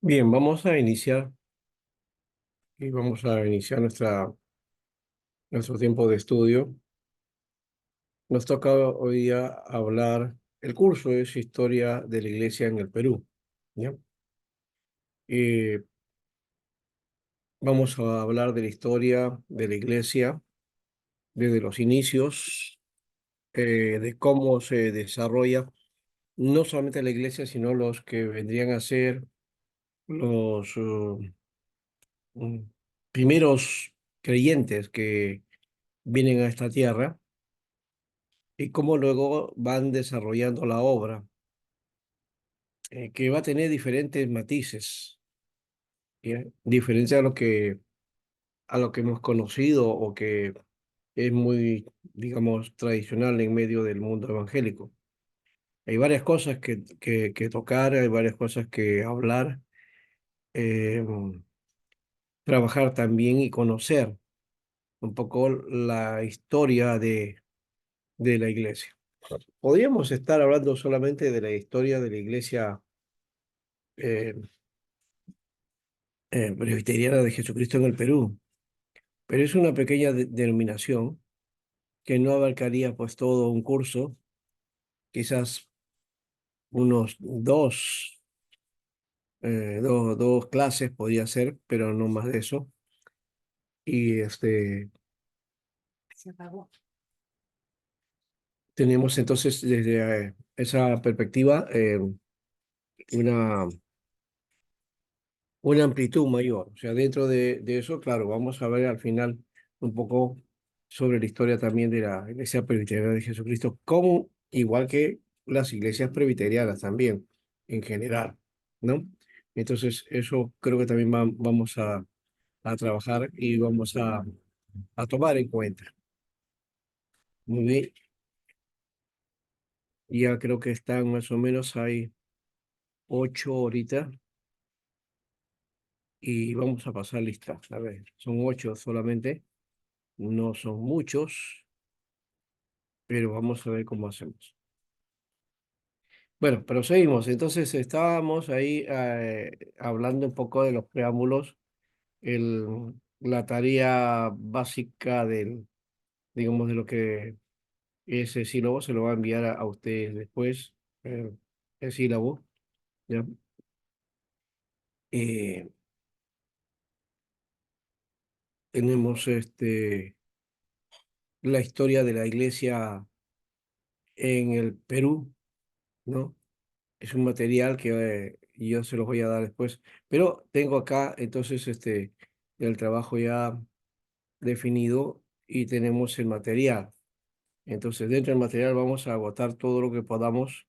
Bien, vamos a iniciar y vamos a iniciar nuestro tiempo de estudio. Nos toca hoy día hablar, el curso es Historia de la Iglesia en el Perú, ¿ya? Y vamos a hablar de la historia de la Iglesia desde los inicios, de cómo se desarrolla no solamente la Iglesia, sino los que vendrían a ser los mm, primeros creyentes que vienen a esta tierra y cómo luego van desarrollando la obra, que va a tener diferentes matices, ¿ya? Diferente a lo que hemos conocido o que es muy, digamos, tradicional en medio del mundo evangélico. Hay varias cosas que tocar, hay varias cosas que hablar, eh, trabajar también y conocer un poco la historia de la iglesia. Podríamos estar hablando solamente de la historia de la iglesia eh, presbiteriana de Jesucristo en el Perú, pero es una pequeña denominación que no abarcaría pues todo un curso, quizás unos dos clases podría ser, pero no más de eso. Y tenemos entonces desde esa perspectiva una, una amplitud mayor. O sea, dentro de eso, claro, vamos a ver al final un poco sobre la historia también de la Iglesia Presbiteriana de Jesucristo, como igual que las iglesias presbiterianas también, en general, ¿no? Entonces, eso creo que también vamos a trabajar y vamos a tomar en cuenta. Muy bien, ya creo que están más o menos, hay 8 ahorita y vamos a pasar lista. A ver, son 8 solamente, no son muchos, pero vamos a ver cómo hacemos. Bueno, pero seguimos. Entonces estábamos ahí hablando un poco de los preámbulos, la tarea básica digamos, de lo que ese sílabo se lo va a enviar a ustedes después, el sílabo, ¿ya? Eh, tenemos la historia de la iglesia en el Perú, ¿no? Es un material que yo se los voy a dar después, pero tengo acá entonces el trabajo ya definido y tenemos el material. Entonces, dentro del material vamos a agotar todo lo que podamos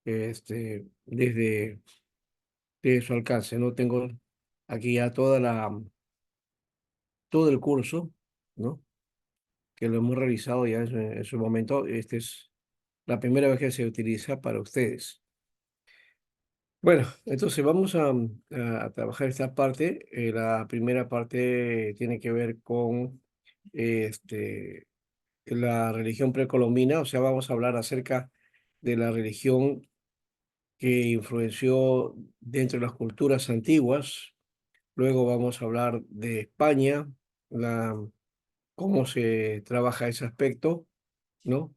desde su alcance. No tengo aquí ya todo el curso, ¿no? Que lo hemos realizado ya en su momento. Esta es la primera vez que se utiliza para ustedes. Bueno, entonces vamos a trabajar esta parte. La primera parte tiene que ver con la religión precolombina, o sea, vamos a hablar acerca de la religión que influenció dentro de las culturas antiguas. Luego vamos a hablar de España, la, cómo se trabaja ese aspecto, ¿no?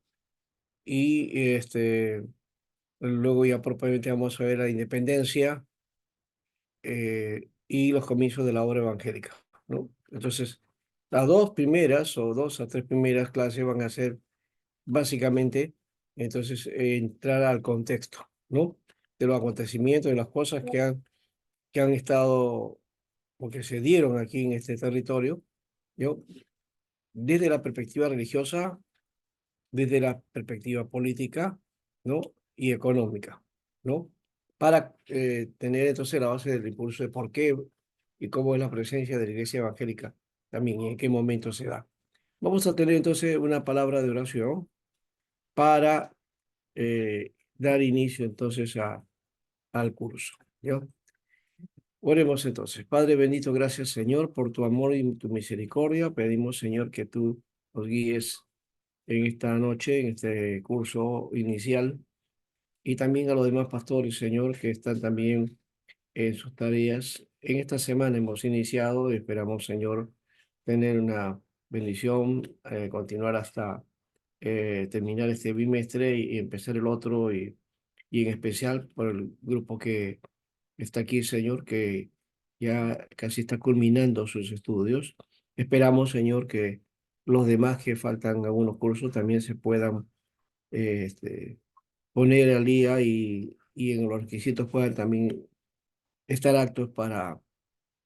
Y luego ya propiamente vamos a ver la independencia y los comienzos de la obra evangélica, ¿no? Entonces, las dos primeras o 2 a 3 primeras clases van a ser básicamente, entonces, entrar al contexto, ¿no? De los acontecimientos, de las cosas que han estado o que se dieron aquí en este territorio, ¿no? Desde la perspectiva religiosa, desde la perspectiva política, ¿no? Y económica, ¿no? Para tener entonces la base del impulso de por qué y cómo es la presencia de la iglesia evangélica también y en qué momento se da. Vamos a tener entonces una palabra de oración para dar inicio entonces al curso. ¿Ya? Oremos entonces. Padre bendito, gracias Señor por tu amor y tu misericordia. Pedimos Señor que tú nos guíes en esta noche, en este curso inicial, y también a los demás pastores, Señor, que están también en sus tareas. En esta semana hemos iniciado y esperamos, Señor, tener una bendición, continuar hasta terminar este bimestre y empezar el otro y en especial por el grupo que está aquí, Señor, que ya casi está culminando sus estudios. Esperamos, Señor, que los demás que faltan algunos cursos también se puedan poner al día y en los requisitos puedan también estar aptos para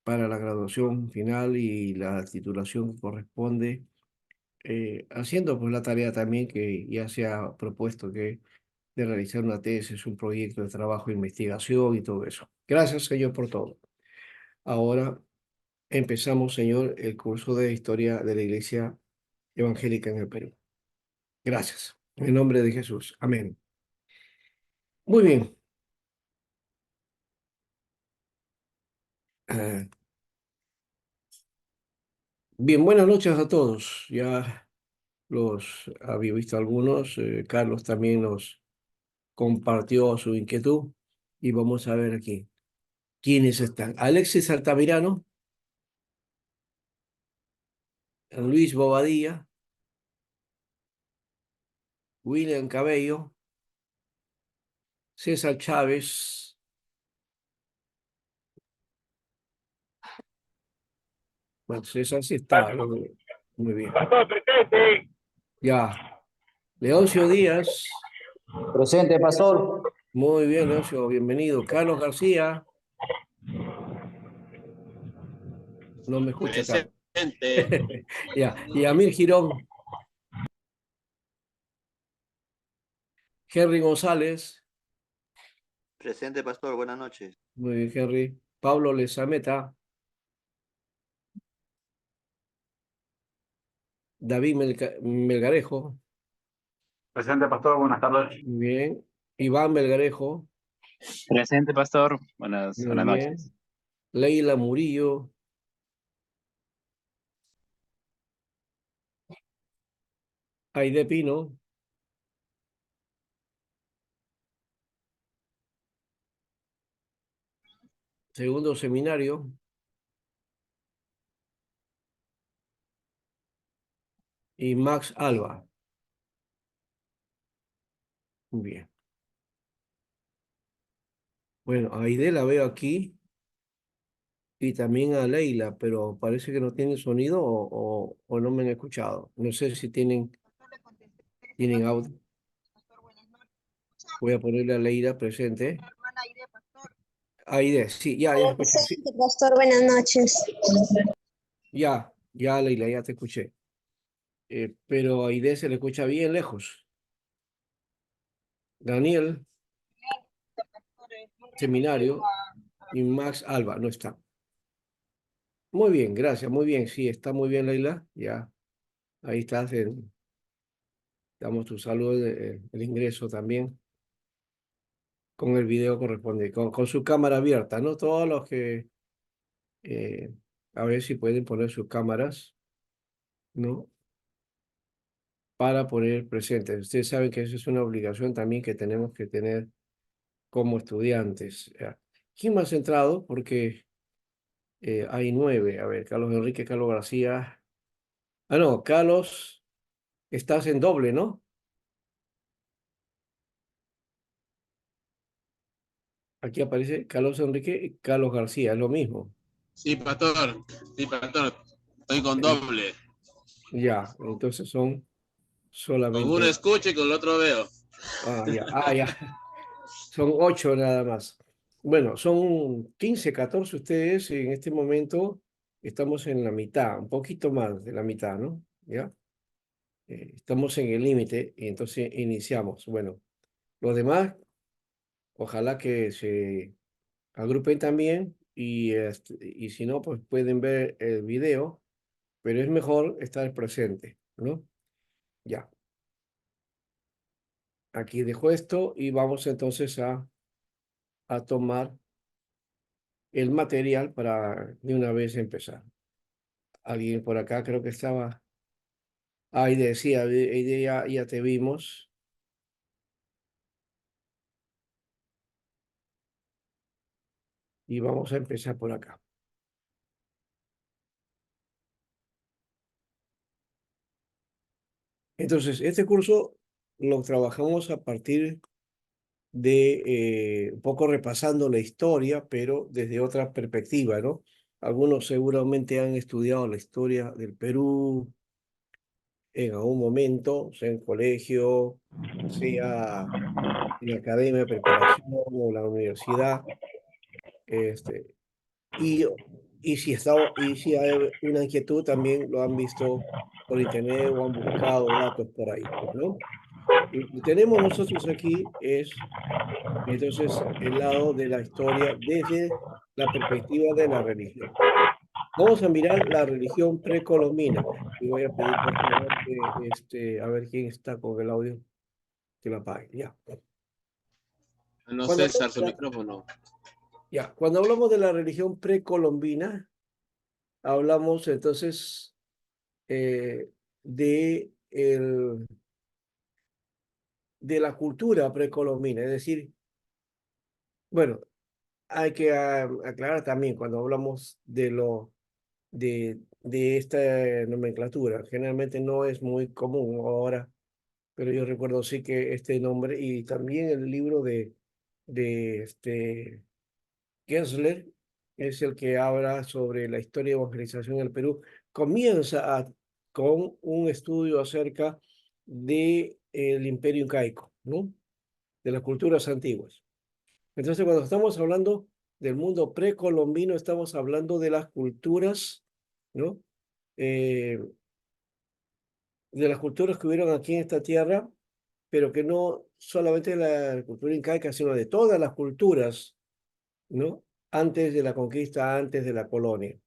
la graduación final y la titulación que corresponde, haciendo pues la tarea también que ya se ha propuesto que de realizar una tesis, un proyecto de trabajo, investigación y todo eso. Gracias, Señor, por todo. Ahora empezamos, Señor, el curso de historia de la Iglesia Evangélica en el Perú. Gracias. En el nombre de Jesús. Amén. Muy bien. Ah, bien, buenas noches a todos. Ya los había visto algunos. Carlos también nos compartió su inquietud. Y vamos a ver aquí quiénes están. Alexis Altamirano, Luis Bobadilla, William Cabello, César Chávez. Bueno, César sí está. Muy bien. Pastor, presente. Ya. Leoncio Díaz. Presente, pastor. Muy bien, Leoncio, bienvenido. Carlos García. No me escucha, Carlos. Presente. Ya. Y Amir Girón. Henry González. Presente, pastor, buenas noches. Muy bien, Henry. Pablo Lezameta. David Melgarejo. Presente, pastor, buenas tardes. Muy bien. Iván Melgarejo. Presente, pastor. Buenas Muy bien. noches. Leila Murillo. Aide Pino. Segundo seminario. Y Max Alba. Muy bien. Bueno, a Aide la veo aquí y también a Leila, pero parece que no tienen sonido o no me han escuchado. No sé si tienen audio. Voy a ponerle a Leila presente. Aide, sí, ya escuché. Sí, Presente, pastor, buenas noches. ya Leila, ya te escuché. Pero a Aide se le escucha bien lejos. Daniel, seminario, y Max Alba, no está. Muy bien, gracias, muy bien. Sí, está muy bien, Leila. Ya, ahí estás. Damos tu saludo, el ingreso también, con el video correspondiente, con su cámara abierta, ¿no? Todos los que, eh, a ver si pueden poner sus cámaras, ¿no? Para poner presentes. Ustedes saben que eso es una obligación también que tenemos que tener como estudiantes. ¿Ya? ¿Quién más ha entrado? Porque hay 9. A ver, Carlos Enrique, Carlos García. Ah, no, Carlos, estás en doble, ¿no? Aquí aparece Carlos Enrique y Carlos García, es lo mismo. Sí, pastor. Sí, pastor. Estoy con En- doble. Ya, entonces son Con uno solamente. escucho y con el otro veo. Ya. Son 8 nada más. Bueno, son 15, 14 ustedes. En este momento estamos en la mitad, un poquito más de la mitad, ¿no? ¿Ya? Estamos en el límite y entonces iniciamos. Bueno, los demás, ojalá que se agrupen también y si no, pues pueden ver el video, pero es mejor estar presente, ¿no? Ya, aquí dejo esto y vamos entonces a tomar el material para de una vez empezar. Alguien por acá creo que estaba. Ahí decía, Aide, ya te vimos. y vamos a empezar por acá. Entonces, este curso lo trabajamos a partir de un poco repasando la historia, pero desde otra perspectiva, ¿no? Algunos seguramente han estudiado la historia del Perú en algún momento, sea en colegio, sea en la academia de preparación o la universidad, este, y, y si hay una inquietud, también lo han visto por internet o han buscado datos por ahí, ¿no? Lo que tenemos nosotros aquí es entonces el lado de la historia desde la perspectiva de la religión. Vamos a mirar la religión precolombina. Y voy a pedir, por favor, que a ver quién está con el audio, que lo apague. Ya. No, Cuando, César, su micrófono. ya. Cuando hablamos de la religión precolombina, hablamos entonces de, de la cultura precolombina. Es decir, bueno, hay que aclarar también cuando hablamos de esta nomenclatura. Generalmente no es muy común ahora, pero yo recuerdo sí que este nombre y también el libro de Gensler es el que habla sobre la historia de evangelización en el Perú. Comienza con un estudio acerca de el imperio incaico, ¿no? De las culturas antiguas. Entonces, cuando estamos hablando del mundo precolombino, estamos hablando de las culturas, ¿no? Eh, de las culturas que hubieron aquí en esta tierra, pero que no solamente de la cultura incaica, sino de todas las culturas, ¿no? Antes de la conquista, antes de la colonia,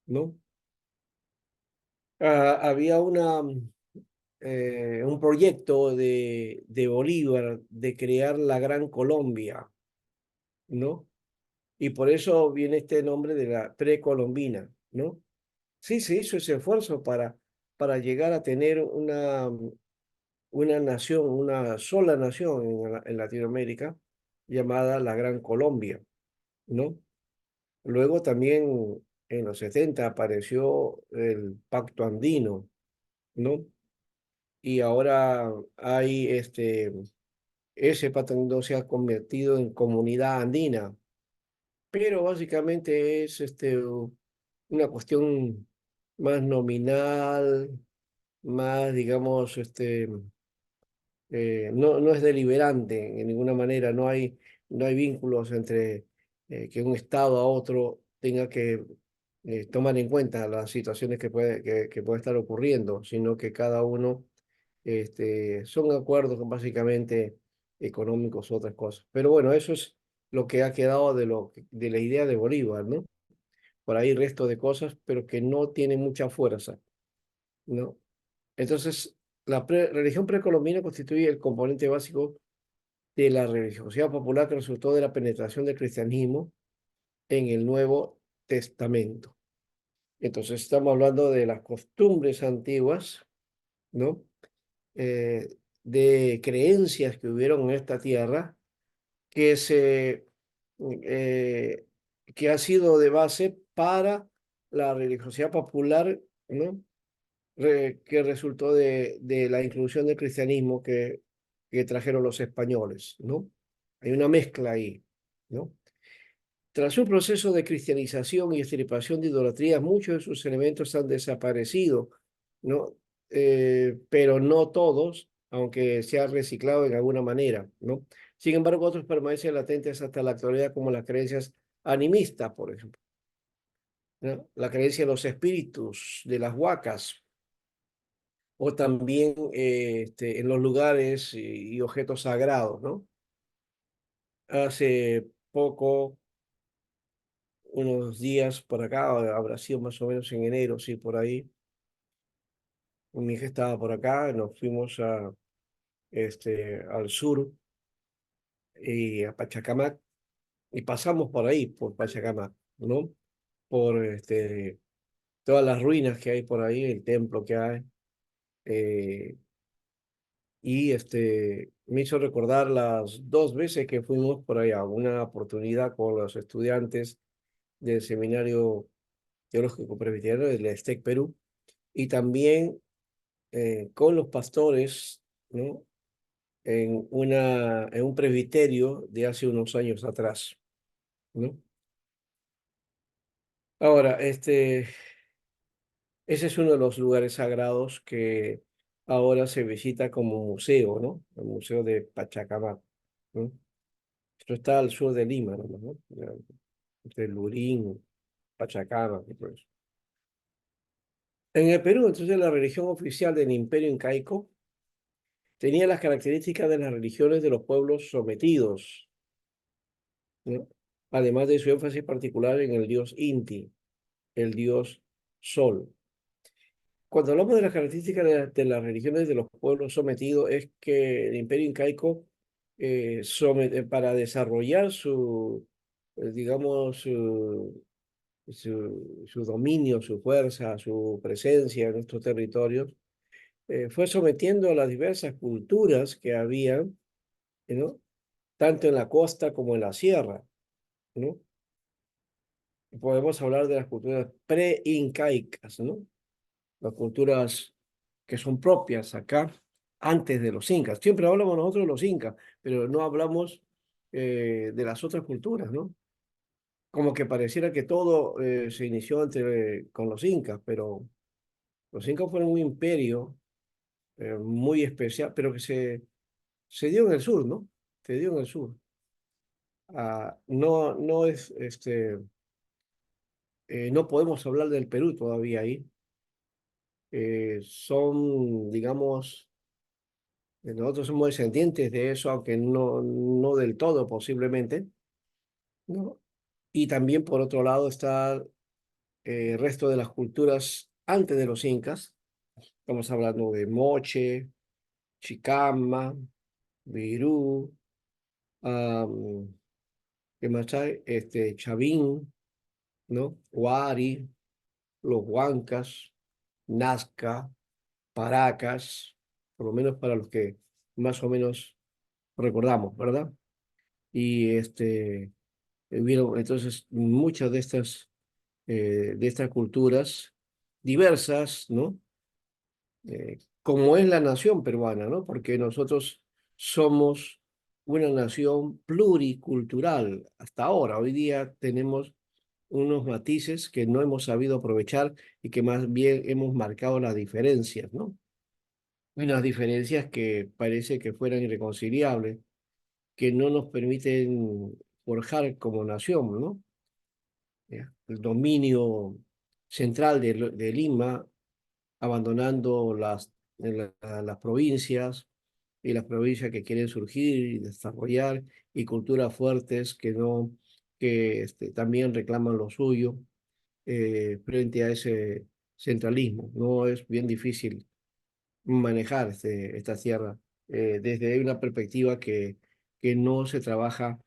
¿no? Había un proyecto de Bolívar de crear la Gran Colombia, ¿no? Y por eso viene este nombre de la precolombina, ¿no? Sí, se hizo ese esfuerzo para llegar a tener una nación, una sola nación en Latinoamérica llamada la Gran Colombia, ¿no? Luego también en los 70 apareció el Pacto Andino, ¿no? Y ahora hay ese Pacto Andino se ha convertido en Comunidad Andina, pero básicamente es una cuestión más nominal, más, digamos, no es deliberante en ninguna manera, no hay vínculos entre que un Estado a otro tenga que tomar en cuenta las situaciones que puede estar ocurriendo, sino que cada uno son acuerdos básicamente económicos o otras cosas. Pero bueno, eso es lo que ha quedado de la idea de Bolívar, ¿no? Por ahí resto de cosas, pero que no tienen mucha fuerza, ¿no? Entonces, la religión precolombina constituye el componente básico de la religiosidad popular que resultó de la penetración del cristianismo en el Nuevo Testamento. Entonces, estamos hablando de las costumbres antiguas, ¿no? Eh, de creencias que hubieron en esta tierra que eh, que ha sido de base para la religiosidad popular, ¿no? Que resultó de la inclusión del cristianismo que trajeron los españoles, ¿no? Hay una mezcla ahí, ¿no? Tras un proceso de cristianización y extirpación de idolatrías, muchos de sus elementos han desaparecido, ¿no? Pero no todos, aunque se han reciclado en alguna manera, ¿no? Sin embargo, otros permanecen latentes hasta la actualidad, como las creencias animistas, por ejemplo, ¿no? La creencia en los espíritus de las huacas, o también en los lugares y objetos sagrados, ¿no? Hace poco, unos días por acá, habrá sido más o menos en enero, sí, por ahí, mi hija estaba por acá, nos fuimos al sur y a Pachacamac, y pasamos por ahí, por Pachacamac, ¿no? Por todas las ruinas que hay por ahí, el templo que hay, eh, y me hizo recordar las dos veces que fuimos por allá, una oportunidad con los estudiantes del Seminario Teológico Presbiteriano del ESTEC Perú, y también con los pastores, ¿no? En un presbiterio de hace unos años atrás, ¿no? Ahora, ese es uno de los lugares sagrados que ahora se visita como museo, ¿no? El Museo de Pachacamac, ¿no? Esto está al sur de Lima, ¿no? Entre Lurín, Pachacamac y todo eso. En el Perú, entonces, la religión oficial del Imperio Incaico tenía las características de las religiones de los pueblos sometidos, ¿no? Además de su énfasis particular en el dios Inti, el dios Sol. Cuando hablamos de las características de las religiones de los pueblos sometidos, es que el Imperio Incaico, para desarrollar digamos, su dominio, su fuerza, su presencia en estos territorios, fue sometiendo a las diversas culturas que había, ¿no? Tanto en la costa como en la sierra, ¿no? Podemos hablar de las culturas pre-incaicas, ¿no? Las culturas que son propias acá antes de los incas. Siempre hablamos nosotros de los incas, pero no hablamos de las otras culturas, ¿no? Como que pareciera que todo se inició con los incas, pero los incas fueron un imperio muy especial, pero que se dio en el sur, ¿no? Se dio en el sur. No es, no podemos hablar del Perú todavía ahí. Son, digamos, nosotros somos descendientes de eso, aunque no del todo posiblemente, ¿no? Y también por otro lado está el resto de las culturas antes de los incas. Estamos hablando de Moche, Chicama, Virú, am, ¿qué más hay? Chavín, ¿no? Huari, los Huancas, Nazca, Paracas, por lo menos para los que más o menos recordamos, ¿verdad? Y hubieron entonces muchas de estas culturas diversas, ¿no? Como es la nación peruana, ¿no? Porque nosotros somos una nación pluricultural hasta ahora. Hoy día tenemos unos matices que no hemos sabido aprovechar y que más bien hemos marcado las diferencias, ¿no? Unas diferencias que parece que fueran irreconciliables, que no nos permiten forjar como nación, ¿no? ¿Ya? El dominio central de Lima, abandonando las provincias y las provincias que quieren surgir y desarrollar y culturas fuertes que no, que también reclaman lo suyo frente a ese centralismo. No es bien difícil manejar esta tierra desde una perspectiva que no se trabaja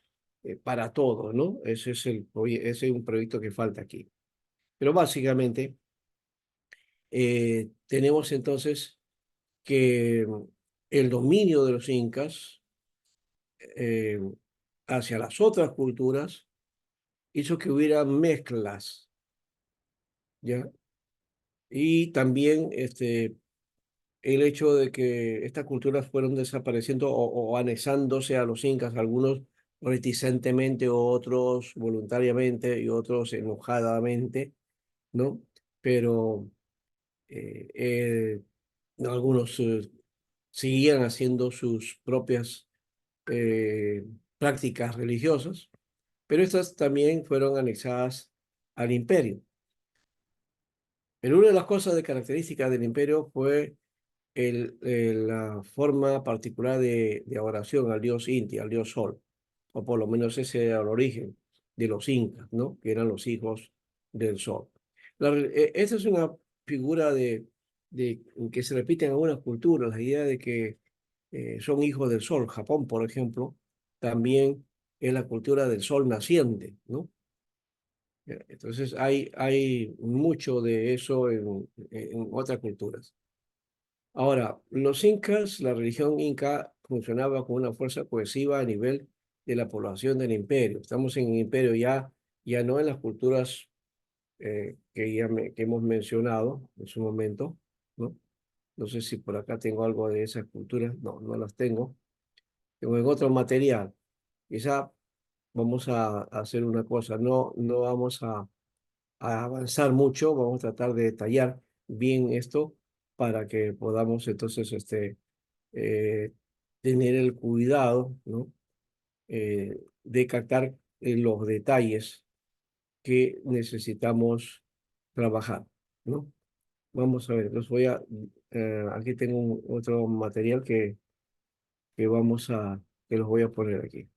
para todo, ¿no? Ese es un proyecto que falta aquí. Pero básicamente tenemos entonces que el dominio de los incas eh, hacia las otras culturas hizo que hubiera mezclas, ¿ya? Y también el hecho de que estas culturas fueron desapareciendo o anexándose a los incas, algunos reticentemente, otros voluntariamente y otros enojadamente, ¿no? Pero eh, eh, algunos seguían haciendo sus propias eh, prácticas religiosas, pero estas también fueron anexadas al imperio. Pero una de las cosas de características del imperio fue la forma particular de adoración al dios Inti, al dios Sol, o por lo menos ese era el origen de los incas, ¿no? Que eran los hijos del Sol. Esa es una figura que se repite en algunas culturas, la idea de que son hijos del Sol. Japón, por ejemplo, también es la cultura del Sol naciente, ¿no? Entonces hay mucho de eso en otras culturas. Ahora, los incas, la religión inca funcionaba con una fuerza cohesiva a nivel de la población del imperio. Estamos en un imperio ya ya no en las culturas que hemos mencionado en su momento, ¿no? No sé si por acá tengo algo de esas culturas, no, no las tengo. Tengo en otro material. Quizá vamos a hacer una cosa, no vamos a avanzar mucho, vamos a tratar de detallar bien esto para que podamos entonces eh, tener el cuidado, ¿no? De captar los detalles que necesitamos trabajar, ¿no? Vamos a ver, aquí tengo otro material que que los voy a poner aquí.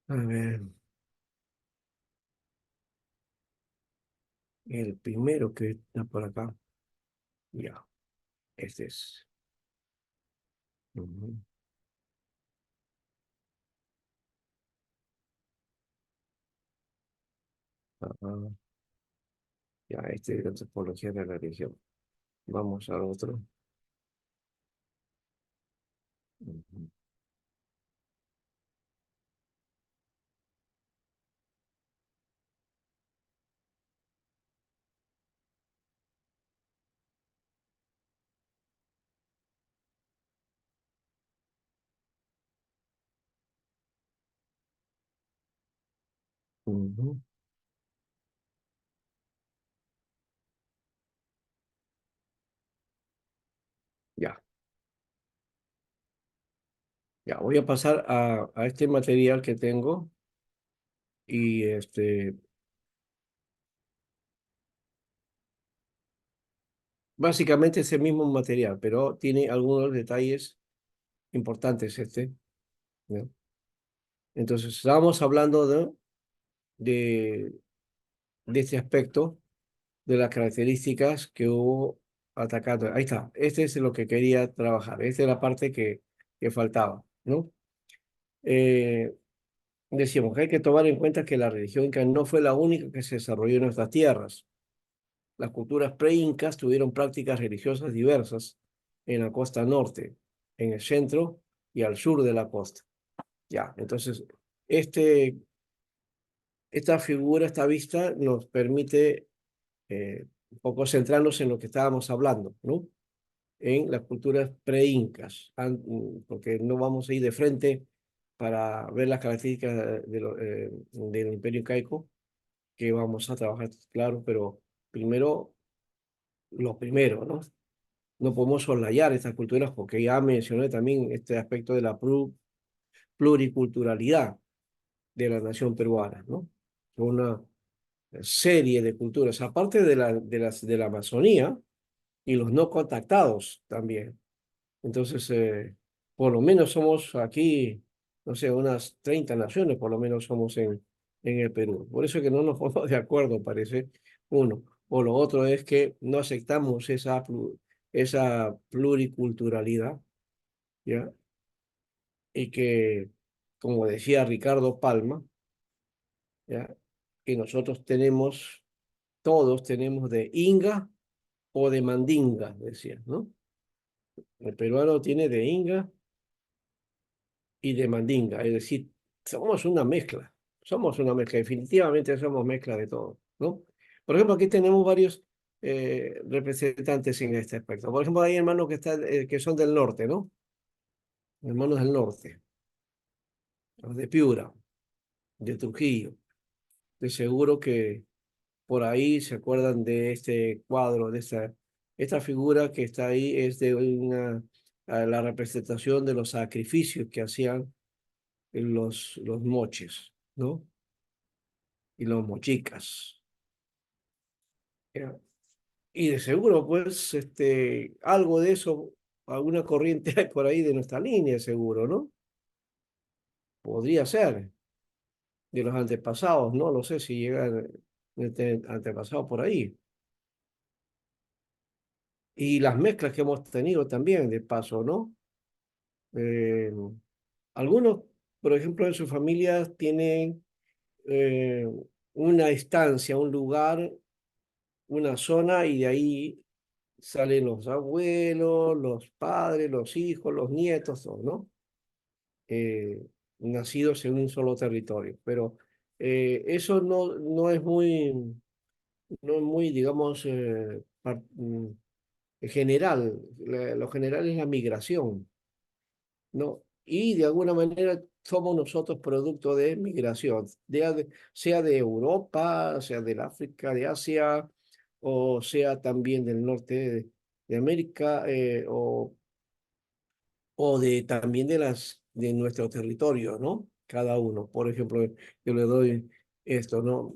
A ver, el primero que está por acá, ya, este es. Ujú. Ah, ya, este es la antropología de la religión. Vamos al otro. Ujú. Ujú. Ya, ya, voy a pasar a este material que tengo y básicamente es el mismo material, pero tiene algunos detalles importantes ¿no? Entonces, estábamos hablando de, de este aspecto, de las características que hubo atacando. Ahí está, este es lo que quería trabajar, esta es la parte que faltaba, ¿no? Eh, Decíamos que hay que tomar en cuenta que la religión inca no fue la única que se desarrolló en nuestras tierras. Las culturas pre-incas tuvieron prácticas religiosas diversas en la costa norte, en el centro y al sur de la costa. Ya, entonces, este, esta figura, esta vista, nos permite un poco centrarnos en lo que estábamos hablando, ¿no? En las culturas pre-incas, porque no vamos a ir de frente para ver las características del imperio incaico, que vamos a trabajar, claro, pero primero, lo primero, ¿no? No podemos soslayar estas culturas porque ya mencioné también este aspecto de la pluriculturalidad de la nación peruana, ¿no? Una serie de culturas, aparte de la Amazonía y los no contactados también. Entonces, por lo menos somos aquí, no sé, unas 30 naciones, por lo menos somos en el Perú. Por eso es que no nos ponemos de acuerdo, parece, uno. O lo otro es que no aceptamos esa pluriculturalidad, ¿ya? Y que, como decía Ricardo Palma, ¿ya? Que nosotros todos tenemos de Inga o de Mandinga, decía, ¿no? El peruano tiene de Inga y de Mandinga, es decir, somos una mezcla, definitivamente somos mezcla de todo, ¿no? Por ejemplo, aquí tenemos varios representantes en este aspecto. Por ejemplo, hay hermanos que son del norte, ¿no? Hermanos del norte, los de Piura, de Trujillo. De seguro que por ahí se acuerdan de este cuadro, esta figura que está ahí es de la representación de los sacrificios que hacían los moches, ¿no? Y los mochicas. ¿Ya? Y de seguro, pues, algo de eso, alguna corriente hay por ahí de nuestra línea, seguro, ¿no? Podría ser, de los antepasados, no lo sé si llegan antepasados por ahí. Y las mezclas que hemos tenido también, de paso, ¿no? Eh, Algunos, por ejemplo, en sus familias tienen eh, una estancia, un lugar, una zona, y de ahí salen los abuelos, los padres, los hijos, los nietos, todo, ¿no? nacidos en un solo territorio. Pero eso no es muy, no es muy, digamos, general. Lo general es la migración, ¿no? Y de alguna manera somos nosotros producto de migración, sea de Europa, sea del África, de Asia, o sea también del norte de América, o de también de nuestro territorio, ¿no? Cada uno. Por ejemplo, yo le doy esto, ¿no?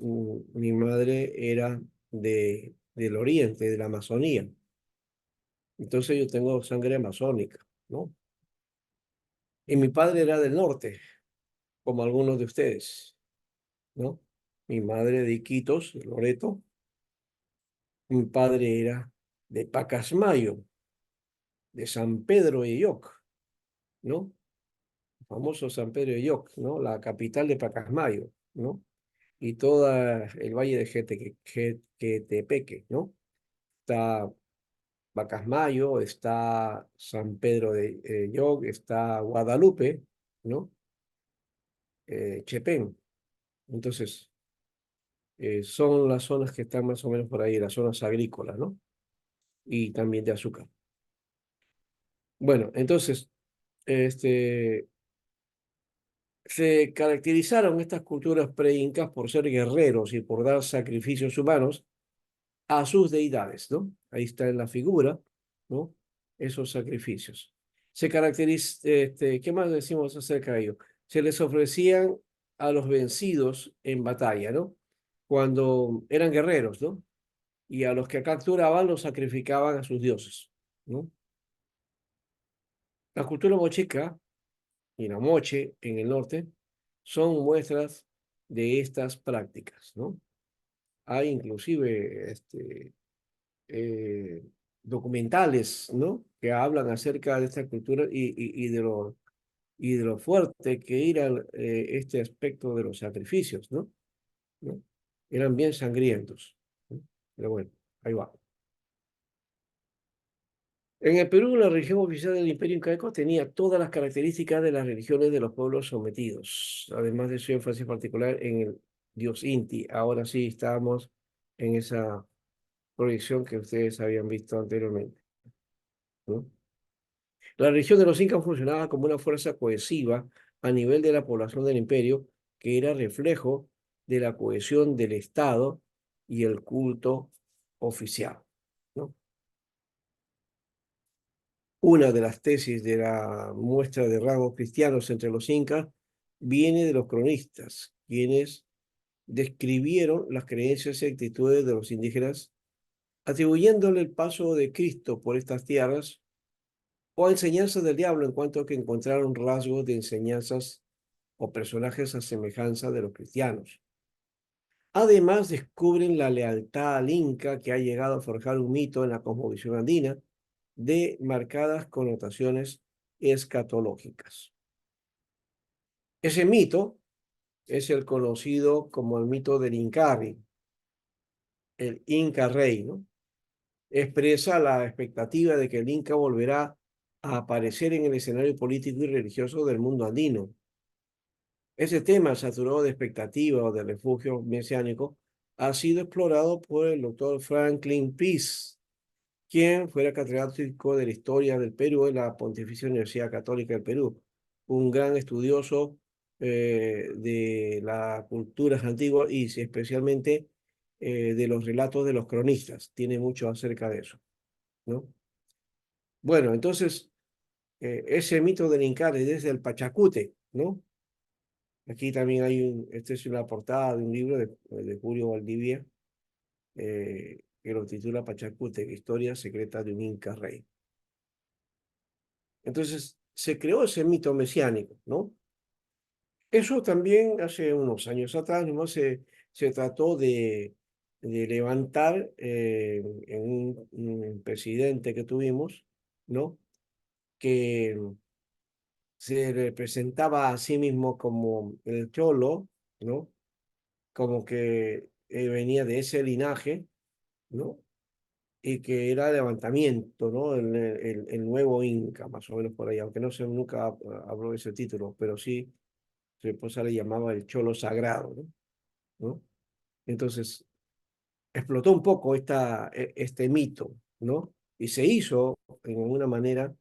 Mi madre era del oriente, de la Amazonía. Entonces yo tengo sangre amazónica, ¿no? Y mi padre era del norte, como algunos de ustedes, ¿no? Mi madre de Iquitos, de Loreto. Mi padre era de Pacasmayo, de San Pedro de Yoc, ¿no? Famoso San Pedro de Yoc, ¿no? La capital de Pacasmayo, ¿no? Y todo el valle de Jetepeque, ¿no? Está Pacasmayo, está San Pedro de Yoc, está Guadalupe, ¿no? Chepén. Entonces, son las zonas que están más o menos por ahí, las zonas agrícolas, ¿no? Y también de azúcar. Bueno, entonces, este, se caracterizaron estas culturas pre-incas por ser guerreros y por dar sacrificios humanos a sus deidades, ¿no? Ahí está en la figura, ¿no? Esos sacrificios. ¿Qué más decimos acerca de ello? Se les ofrecían a los vencidos en batalla, ¿no? Cuando eran guerreros, ¿no? Y a los que capturaban los sacrificaban a sus dioses, ¿no? La cultura mochica y la moche en el norte son muestras de estas prácticas, ¿no? Hay inclusive eh, documentales, ¿no? Que hablan acerca de esta cultura y de lo fuerte que era este aspecto de los sacrificios, ¿no? ¿No? Eran bien sangrientos, ¿no? Pero bueno, ahí va. En el Perú, la religión oficial del Imperio Incaico tenía todas las características de las religiones de los pueblos sometidos, además de su énfasis particular en el dios Inti. Ahora sí estamos en esa proyección que ustedes habían visto anteriormente, ¿no? La religión de los incas funcionaba como una fuerza cohesiva a nivel de la población del imperio, que era reflejo de la cohesión del Estado y el culto oficial, ¿no? Una de las tesis de la muestra de rasgos cristianos entre los incas viene de los cronistas, quienes describieron las creencias y actitudes de los indígenas, atribuyéndole el paso de Cristo por estas tierras o enseñanzas del diablo, en cuanto a que encontraron rasgos de enseñanzas o personajes a semejanza de los cristianos. Además, descubren la lealtad al Inca, que ha llegado a forjar un mito en la cosmovisión andina de marcadas connotaciones escatológicas. Ese mito es el conocido como el mito del Incarri, el Inca Rey, ¿no? Expresa la expectativa de que el Inca volverá a aparecer en el escenario político y religioso del mundo andino. Ese tema, saturado de expectativa o de refugio mesiánico, ha sido explorado por el doctor Franklin Peace, quien fuera catedrático de la historia del Perú en la Pontificia Universidad Católica del Perú, un gran estudioso de las culturas antiguas y especialmente de los relatos de los cronistas. Tiene mucho acerca de eso, ¿no? Bueno, entonces, ese mito del Inca desde el Pachacute, ¿no? Aquí también hay esta es una portada de un libro de Julio Valdivia, que lo titula Pachacute, Historia secreta de un Inca Rey. Entonces, se creó ese mito mesiánico, ¿no? Eso también hace unos años atrás, ¿no? Se trató de levantar en un presidente que tuvimos, ¿no? Que se representaba a sí mismo como el cholo, ¿no? Como que venía de ese linaje, ¿no? Y que era levantamiento, ¿no? El nuevo Inca, más o menos por ahí, aunque no se nunca habló de ese título, pero sí su esposa le llamaba el cholo sagrado, ¿no? ¿No? Entonces, explotó un poco este mito, ¿no? Y se hizo, en alguna manera,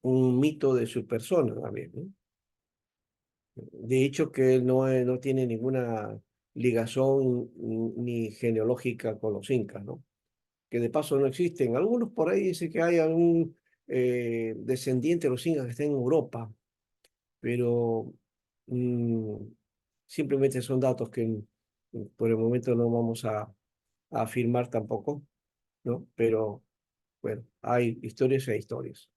un mito de su persona también, ¿no? De hecho, que él no tiene ninguna ligazón ni genealógica con los incas, ¿no? Que de paso no existen. Algunos por ahí dicen que hay algún descendiente de los incas que está en Europa, pero mm, simplemente son datos que por el momento no vamos a afirmar tampoco, ¿no? Pero bueno, hay historias e historias.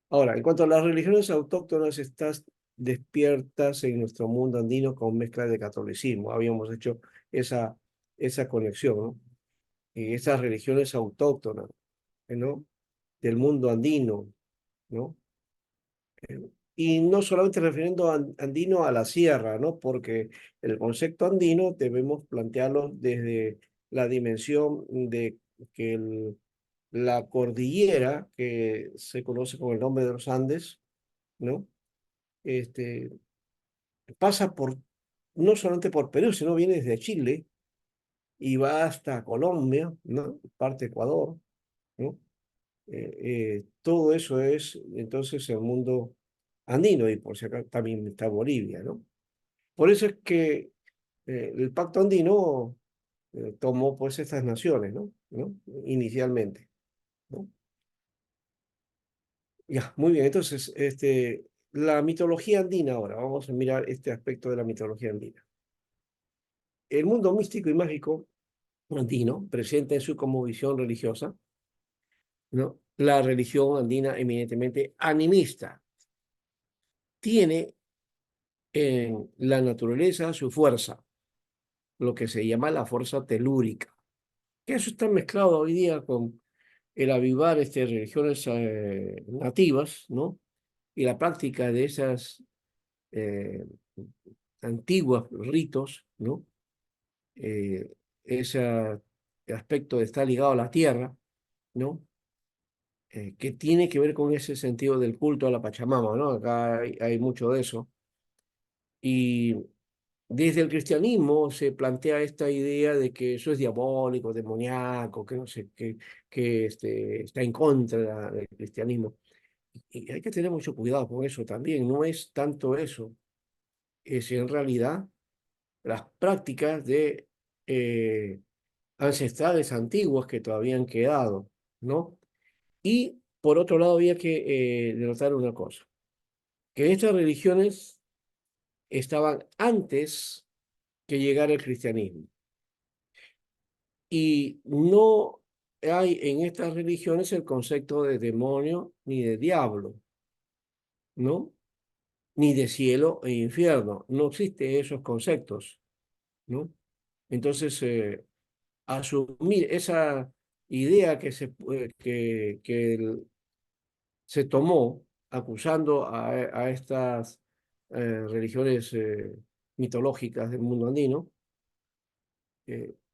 Ahora, en cuanto a las religiones autóctonas, estás despiertas en nuestro mundo andino con mezcla de catolicismo. Habíamos hecho esa conexión, ¿no? Y esas religiones autóctonas, ¿no? Del mundo andino, ¿no? Y no solamente refiriendo andino a la sierra, ¿no? Porque el concepto andino debemos plantearlo desde la dimensión de que la cordillera, que se conoce con el nombre de los Andes, ¿no? Este, pasa por, no solamente por Perú, sino viene desde Chile y va hasta Colombia, ¿no? Parte de Ecuador, ¿no? Todo eso es entonces el mundo andino y por si acá también está Bolivia, ¿no? Por eso es que el Pacto Andino tomó pues estas naciones, ¿no? ¿No? Inicialmente, ¿no? Ya, muy bien, entonces, la mitología andina ahora, vamos a mirar este aspecto de la mitología andina. El mundo místico y mágico andino presenta en su cosmovisión religiosa, ¿no? La religión andina eminentemente animista. Tiene en la naturaleza su fuerza, lo que se llama la fuerza telúrica, que eso está mezclado hoy día con el avivar religiones nativas, ¿no? Y la práctica de esas eh, antiguos ritos, ¿no? Ese aspecto de estar ligado a la tierra, ¿no? Que tiene que ver con ese sentido del culto a la Pachamama, ¿no? Acá hay mucho de eso. Y desde el cristianismo se plantea esta idea de que eso es diabólico, demoníaco, que no sé, que está en contra del cristianismo. Y hay que tener mucho cuidado con eso también. No es tanto eso, es en realidad las prácticas de ancestrales antiguas que todavía han quedado, ¿no? Y por otro lado había que denotar una cosa, que estas religiones estaban antes que llegara el cristianismo. Y no hay en estas religiones el concepto de demonio ni de diablo, ¿no? Ni de cielo e infierno. No existen esos conceptos, ¿no? Entonces, asumir esa idea que se tomó acusando a estas religiones mitológicas del mundo andino,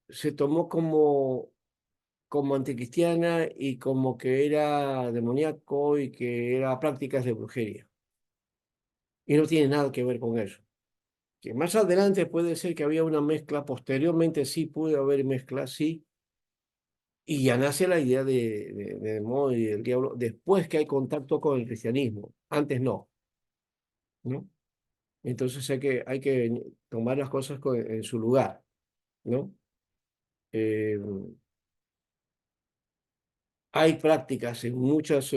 se tomó como anticristiana y como que era demoníaco y que era prácticas de brujería. Y no tiene nada que ver con eso. Que más adelante puede ser que había una mezcla, posteriormente sí puede haber mezcla, sí, y ya nace la idea de demonio y del diablo después que hay contacto con el cristianismo. Antes no, ¿no? Entonces hay que tomar las cosas en su lugar, ¿no? Eh, Hay prácticas en muchas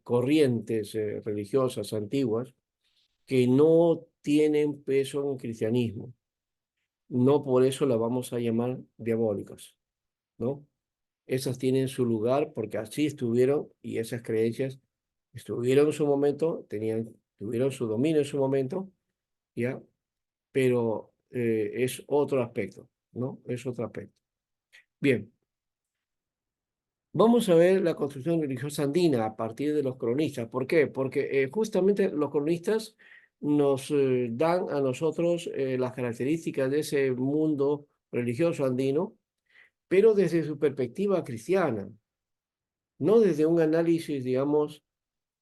corrientes religiosas antiguas que no tienen peso en el cristianismo. No por eso las vamos a llamar diabólicas, ¿no? Esas tienen su lugar porque así estuvieron y esas creencias estuvieron en su momento, tuvieron su dominio en su momento, ¿ya? Pero es otro aspecto, ¿no? Es otro aspecto. Bien. Vamos a ver la construcción religiosa andina a partir de los cronistas. ¿Por qué? Porque justamente los cronistas nos dan a nosotros las características de ese mundo religioso andino, pero desde su perspectiva cristiana, no desde un análisis, digamos,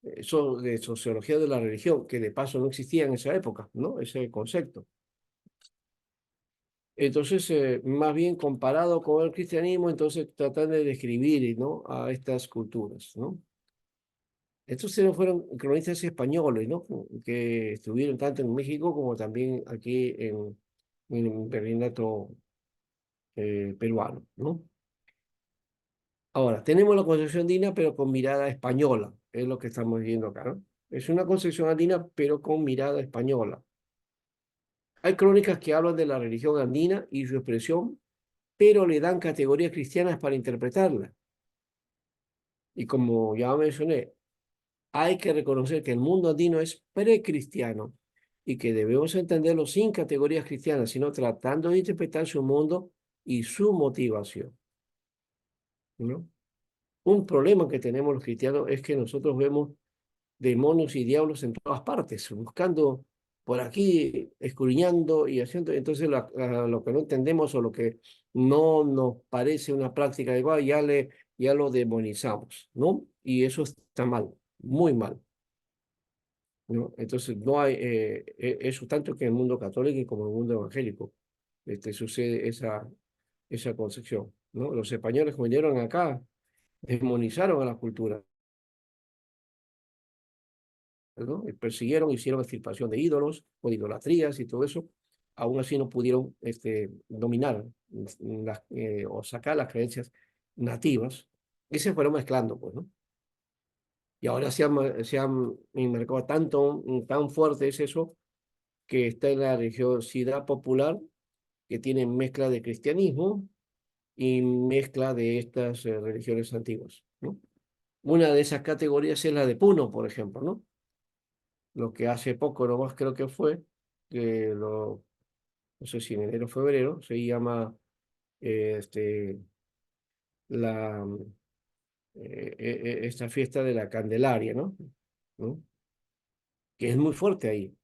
eso de sociología de la religión, que de paso no existía en esa época, ¿no? Ese concepto. Entonces, más bien comparado con el cristianismo, entonces tratan de describir, ¿no? A estas culturas, ¿no? Estos fueron cronistas españoles, ¿no? Que estuvieron tanto en México como también aquí en el virreinato peruano, ¿no? Ahora, tenemos la concepción andina, pero con mirada española, es lo que estamos viendo acá, ¿no? Es una concepción andina, pero con mirada española. Hay crónicas que hablan de la religión andina y su expresión, pero le dan categorías cristianas para interpretarla. Y como ya mencioné, hay que reconocer que el mundo andino es precristiano y que debemos entenderlo sin categorías cristianas, sino tratando de interpretar su mundo y su motivación, ¿no? Un problema que tenemos los cristianos es que nosotros vemos demonios y diablos en todas partes, buscando por aquí, escudriñando y haciendo. Entonces, lo que no entendemos o lo que no nos parece una práctica adecuada, ya lo demonizamos, ¿no? Y eso está mal, muy mal, ¿no? Entonces, no hay eso tanto que en el mundo católico como en el mundo evangélico sucede esa concepción, ¿no? Los españoles que vinieron acá demonizaron a la cultura, ¿no? Persiguieron, hicieron extirpación de ídolos o de idolatrías y todo eso. Aún así no pudieron dominar o sacar las creencias nativas y se fueron mezclando, pues, ¿no? Y ahora se han enmarcado tan fuerte es eso, que está en la religiosidad popular, que tiene mezcla de cristianismo y mezcla de estas religiones antiguas, ¿no? Una de esas categorías es la de Puno, por ejemplo, ¿no? Lo que hace poco nomás creo que fue, que no sé si en enero o febrero, se llama eh, este, la, esta fiesta de la Candelaria, ¿no? ¿No? Que es muy fuerte ahí.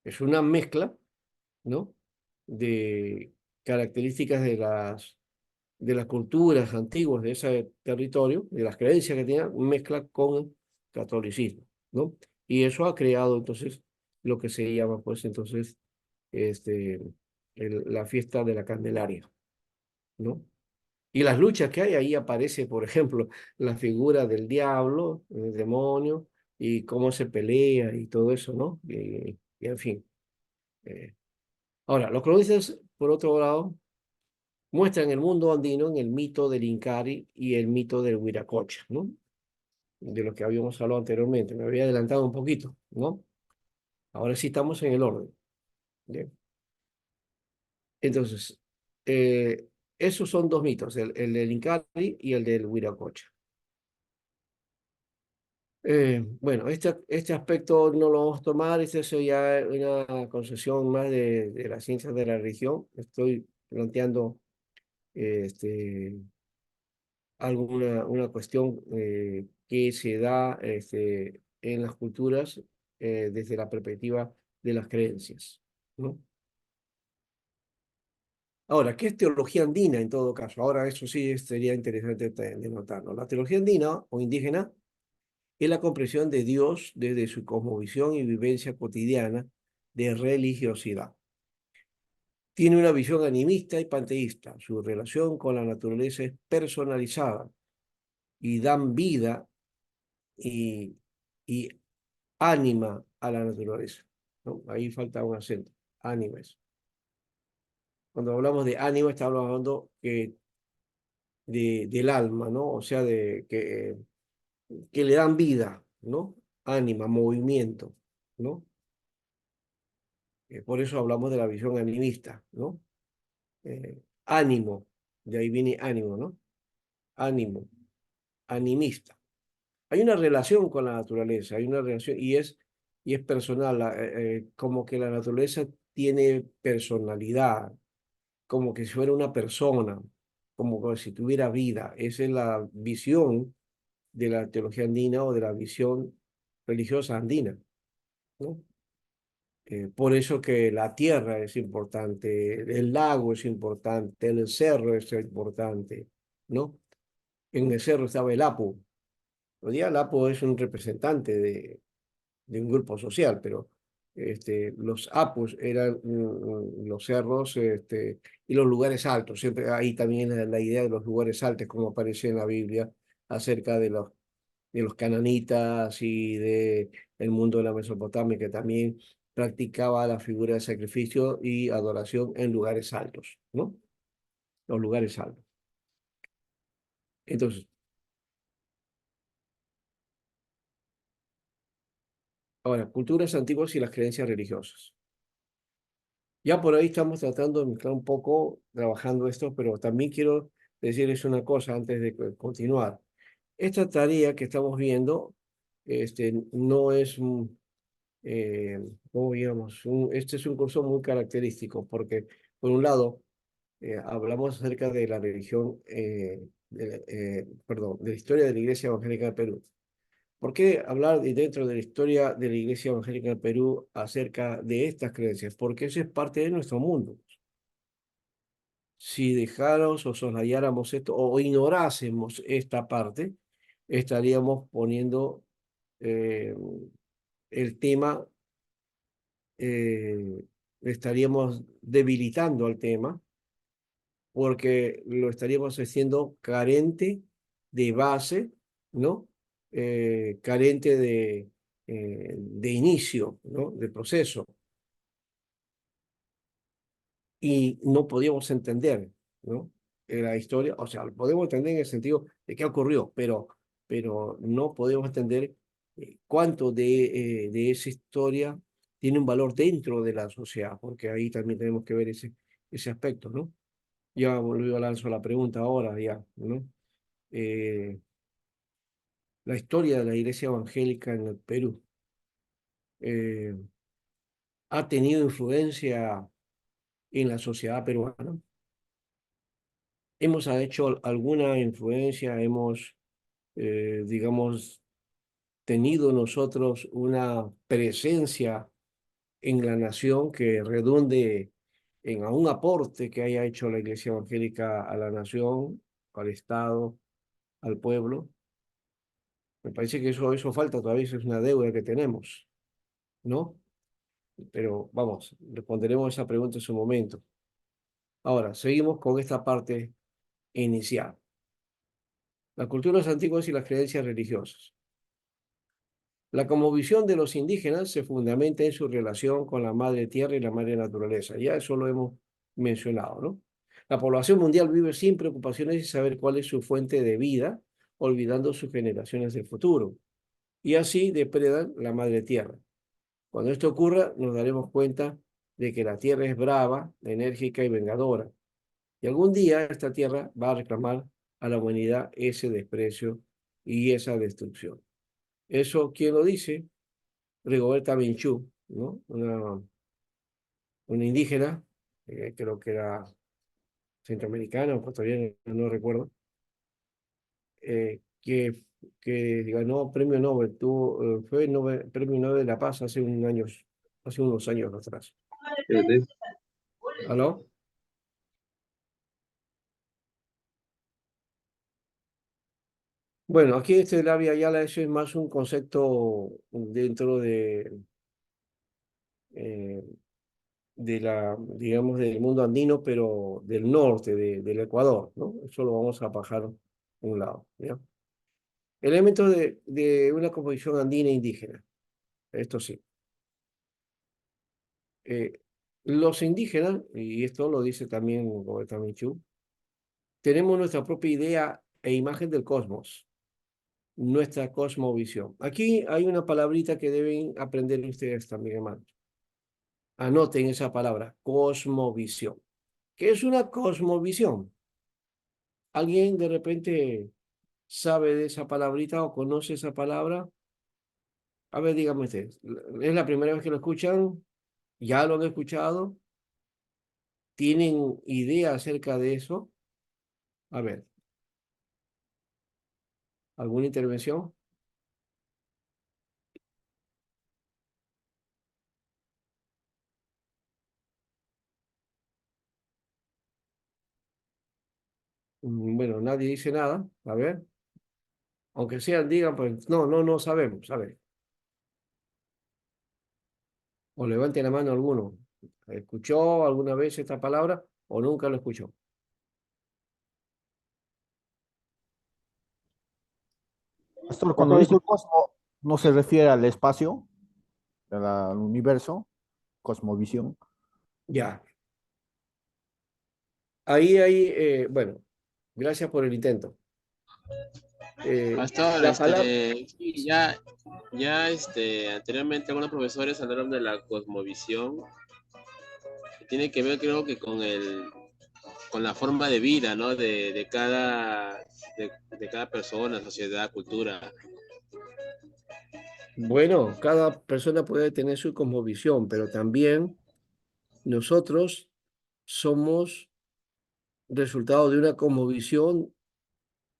Es una mezcla, ¿no? De características de las culturas antiguas de ese territorio, de las creencias que tenía, mezcla con catolicismo, ¿no? Y eso ha creado entonces lo que se llama, pues entonces, este, la fiesta de la Candelaria, ¿no? Y las luchas que hay, ahí aparece, por ejemplo, la figura del diablo, el demonio, y cómo se pelea y todo eso, ¿no? Y en fin. eh. Ahora, los cronistas, por otro lado, muestran el mundo andino en el mito del Incari y el mito del Huiracocha, ¿no? De lo que habíamos hablado anteriormente. Me había adelantado un poquito, ¿no? Ahora sí estamos en el orden. Bien. Entonces, esos son dos mitos, el del Incari y el del Huiracocha. Bueno, este aspecto no lo vamos a tomar, este es ya una concesión más de las ciencias de la religión. Estoy planteando una cuestión que se da en las culturas desde la perspectiva de las creencias, ¿no? Ahora, ¿qué es teología andina en todo caso? Ahora, eso sí sería interesante de notarlo. La teología andina o indígena es la comprensión de Dios desde su cosmovisión y vivencia cotidiana de religiosidad. Tiene una visión animista y panteísta. Su relación con la naturaleza es personalizada y dan vida y, y ánima a la naturaleza, ¿no? Ahí falta un acento, ánimas. Cuando hablamos de ánima, estamos hablando del alma, ¿no? O sea, que le dan vida, ¿no? Ánima, movimiento, ¿no? Por eso hablamos de la visión animista, ¿no? Ánimo, de ahí viene ánimo, ¿no? Ánimo, animista. Hay una relación con la naturaleza, hay una relación y es personal, como que la naturaleza tiene personalidad, como que si fuera una persona, como si tuviera vida. Esa es la visión de la teología andina o de la visión religiosa andina, ¿no? Por eso que la tierra es importante, el lago es importante, el cerro es importante, ¿no? En el cerro estaba el Apu, Hoy día el Apo es un representante de un grupo social, pero los Apus eran los cerros y los lugares altos. Siempre ahí también la idea de los lugares altos, como aparece en la Biblia, acerca de los cananitas y de el mundo de la Mesopotamia, que también practicaba la figura de sacrificio y adoración en lugares altos, ¿no? Los lugares altos. Entonces, ahora, culturas antiguas y las creencias religiosas. Ya por ahí estamos tratando de mezclar un poco, trabajando esto, pero también quiero decirles una cosa antes de continuar. Esta tarea que estamos viendo, no es, ¿cómo digamos? Este es un curso muy característico porque, por un lado, hablamos acerca de la religión, perdón, de la historia de la Iglesia Evangélica del Perú. ¿Por qué hablar dentro de la historia de la Iglesia Evangélica del Perú acerca de estas creencias? Porque eso es parte de nuestro mundo. Si dejáramos o soslayáramos esto o ignorásemos esta parte, estaríamos poniendo eh, el tema, eh, estaríamos debilitando al tema porque lo estaríamos haciendo carente de base, ¿no? Carente de inicio, ¿no? De proceso. Y no podíamos entender, ¿no? La historia, o sea, podemos entender en el sentido de qué ocurrió, pero no podemos entender cuánto de esa historia tiene un valor dentro de la sociedad, porque ahí también tenemos que ver ese aspecto, ¿no? Ya volvió a lanzar la pregunta ahora, ya, ¿no? Eh, la historia de la iglesia evangélica en el Perú eh, ha tenido influencia en la sociedad peruana. Hemos hecho alguna influencia, hemos, digamos, tenido nosotros una presencia en la nación que redunde en un aporte que haya hecho la iglesia evangélica a la nación, al Estado, al pueblo. Me parece que eso falta todavía, eso es una deuda que tenemos, ¿no? Pero vamos, responderemos esa pregunta en su momento. Ahora, seguimos con esta parte inicial. Las culturas antiguas y las creencias religiosas. La cosmovisión de los indígenas se fundamenta en su relación con la madre tierra y la madre naturaleza. Ya eso lo hemos mencionado, ¿no? La población mundial vive sin preocupaciones de saber cuál es su fuente de vida, olvidando sus generaciones del futuro. Y así depredan la madre tierra. Cuando esto ocurra, nos daremos cuenta de que la tierra es brava, enérgica y vengadora. Y algún día esta tierra va a reclamar a la humanidad ese desprecio y esa destrucción. Eso, ¿quién lo dice? Rigoberta Menchú, ¿no? Una indígena, creo que era centroamericana o ecuatoriana, no recuerdo, que ganó premio Nobel, fue premio Nobel de la Paz hace unos años atrás. ¿Aló? Bueno, aquí la Via Yala, eso es más un concepto dentro eh, digamos, del mundo andino, pero del norte, del Ecuador, ¿no? Eso lo vamos a bajar a un lado, ¿ya? Elementos de una composición andina indígena, esto sí. Eh, los indígenas, y esto lo dice también Roberta Michu, tenemos nuestra propia idea e imagen del cosmos, nuestra cosmovisión. Aquí hay una palabrita que deben aprender ustedes también, hermanos. Anoten esa palabra, cosmovisión. ¿Qué es una cosmovisión? ¿Alguien de repente sabe de esa palabrita o conoce esa palabra? A ver, dígame ustedes. ¿Es la primera vez que lo escuchan? ¿Ya lo han escuchado? ¿Tienen idea acerca de eso? A ver, ¿alguna intervención? Bueno, nadie dice nada. A ver. Aunque sean, digan, pues no sabemos, ¿sabe? O levante la mano alguno. ¿Escuchó alguna vez esta palabra o nunca lo escuchó? Pastor, cuando Pastor, dice disculpe. cosmo, no se refiere al espacio, al universo, cosmovisión. Ya. Ahí, bueno, gracias por el intento. Pastor, La palabra, sí, anteriormente algunos profesores hablaron de la cosmovisión, que tiene que ver, creo que con la forma de vida, ¿no? De cada persona, sociedad, cultura. bueno, cada persona puede tener su cosmovisión, pero también nosotros somos resultado de una cosmovisión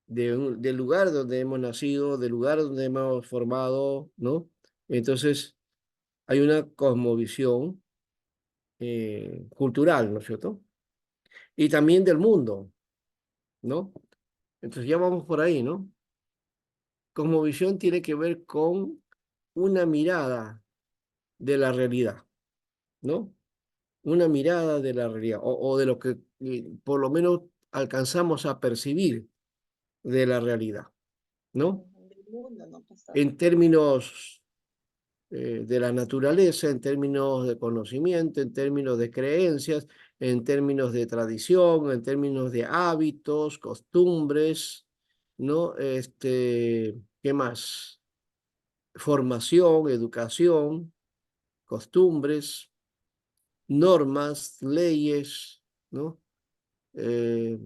del lugar donde hemos nacido, del lugar donde hemos formado, ¿no? Entonces, hay una cosmovisión cultural, ¿no es cierto? Y también del mundo, ¿no? Entonces ya vamos por ahí, ¿no? Cosmovisión tiene que ver con una mirada de la realidad, ¿no? Una mirada de la realidad, o de lo que por lo menos alcanzamos a percibir de la realidad, ¿no? En términos de la naturaleza, en términos de conocimiento, en términos de creencias, en términos de tradición, en términos de hábitos, costumbres, ¿no? ¿Qué más? Formación, educación, costumbres, normas, leyes, ¿no? Eh,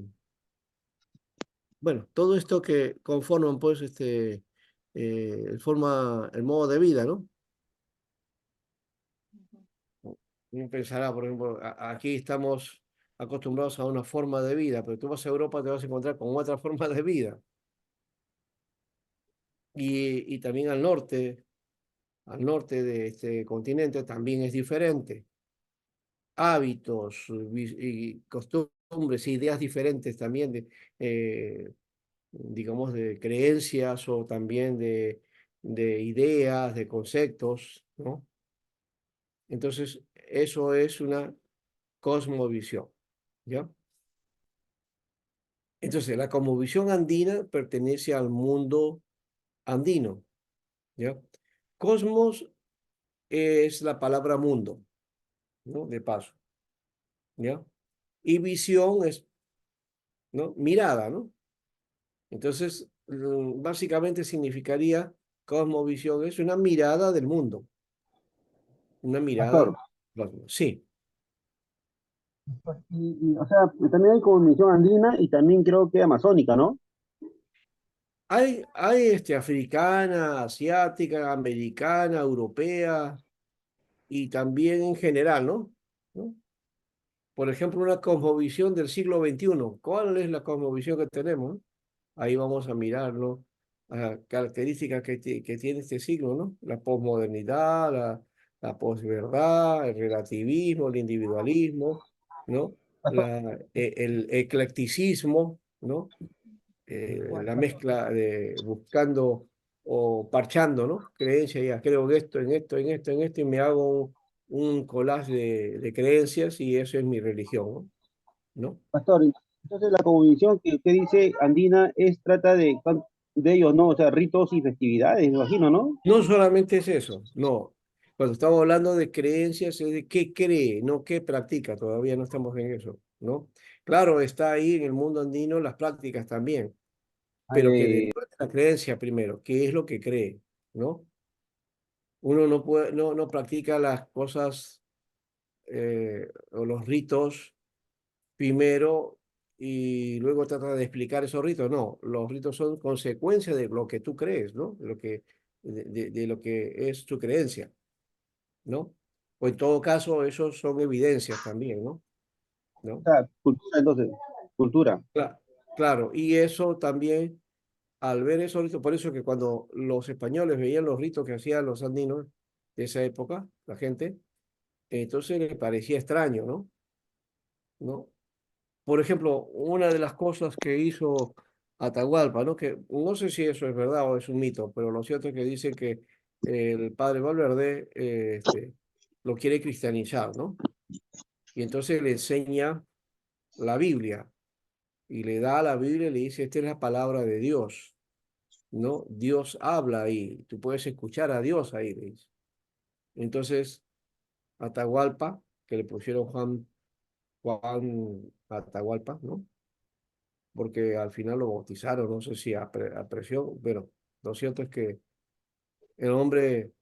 bueno, todo esto que conforman, pues, forma el modo de vida, ¿no? Uno pensará, por ejemplo, aquí estamos acostumbrados a una forma de vida, pero tú vas a Europa, te vas a encontrar con otra forma de vida. Y también al norte de este continente también es diferente. Hábitos y costumbres, ideas diferentes también digamos, de creencias o también de ideas, de conceptos, ¿no? Entonces, eso es una cosmovisión, ¿ya? Entonces, la cosmovisión andina pertenece al mundo andino, ¿ya? Cosmos es la palabra mundo, ¿no? De paso, ¿ya? Y visión es, ¿no? Mirada, ¿no? Entonces, básicamente significaría cosmovisión es una mirada del mundo, una mirada Pastor, del cosmos. Sí, o sea, también hay como misión andina y también creo que amazónica, ¿no? hay africana, asiática, americana, europea y también en general, ¿no? ¿No? Por ejemplo, una cosmovisión del siglo XXI. ¿Cuál es la cosmovisión que tenemos? Ahí vamos a mirarlo, las características que tiene este siglo, ¿no? La posmodernidad, la posverdad, el relativismo, el individualismo, ¿no? El eclecticismo, ¿no? La mezcla de buscando o parchando, ¿no? Creencias, ya creo en esto, en esto, en esto, en esto, y me hago un collage de creencias y eso es mi religión, ¿no? ¿No? Pastor, entonces la cosmovisión que dice andina trata de ellos, ¿no? O sea, ritos y festividades, me imagino, ¿no? No solamente es eso, no. Cuando estamos hablando de creencias, es de qué cree, no qué practica, todavía no estamos en eso, ¿no? Claro, está ahí en el mundo andino las prácticas también, pero que deriva de la creencia primero, qué es lo que cree, ¿no? Uno no puede, no practica las cosas o los ritos primero y luego trata de explicar esos ritos. No, los ritos son consecuencia de lo que tú crees, ¿no? De lo que es tu creencia, ¿no? O en todo caso, esos son evidencias también, ¿no? O ¿No? sea, cultura, entonces, cultura. Claro, y eso también, al ver esos ritos, por eso que cuando los españoles veían los ritos que hacían los andinos de esa época, la gente, entonces les parecía extraño, ¿no? ¿No? Por ejemplo, una de las cosas que hizo Atahualpa, ¿no? Que no sé si eso es verdad o es un mito, pero lo cierto es que dicen que el padre Valverde lo quiere cristianizar, ¿no? Y entonces le enseña la Biblia y le da a la Biblia y le dice, esta es la palabra de Dios, ¿no? Dios habla ahí, tú puedes escuchar a Dios ahí, le dice. Entonces, Atahualpa, que le pusieron Juan Atahualpa, ¿no? Porque al final lo bautizaron, no sé si a presión, pero lo cierto es que el hombre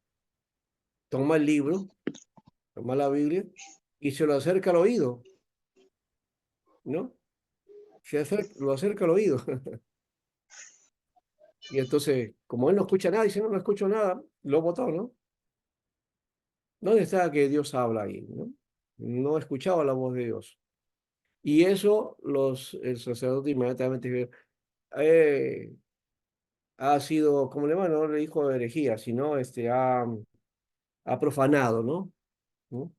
toma el libro, toma la Biblia y se lo acerca al oído, ¿no? Lo acerca al oído. Y entonces, como él no escucha nada, dice, no, no escucho nada, lo botó, ¿no? ¿Dónde está que Dios habla ahí, no? No escuchaba la voz de Dios. Y eso el sacerdote inmediatamente dijo, ha sido, como le llaman, no le dijo herejía, sino ha profanado, ¿no? ¿No?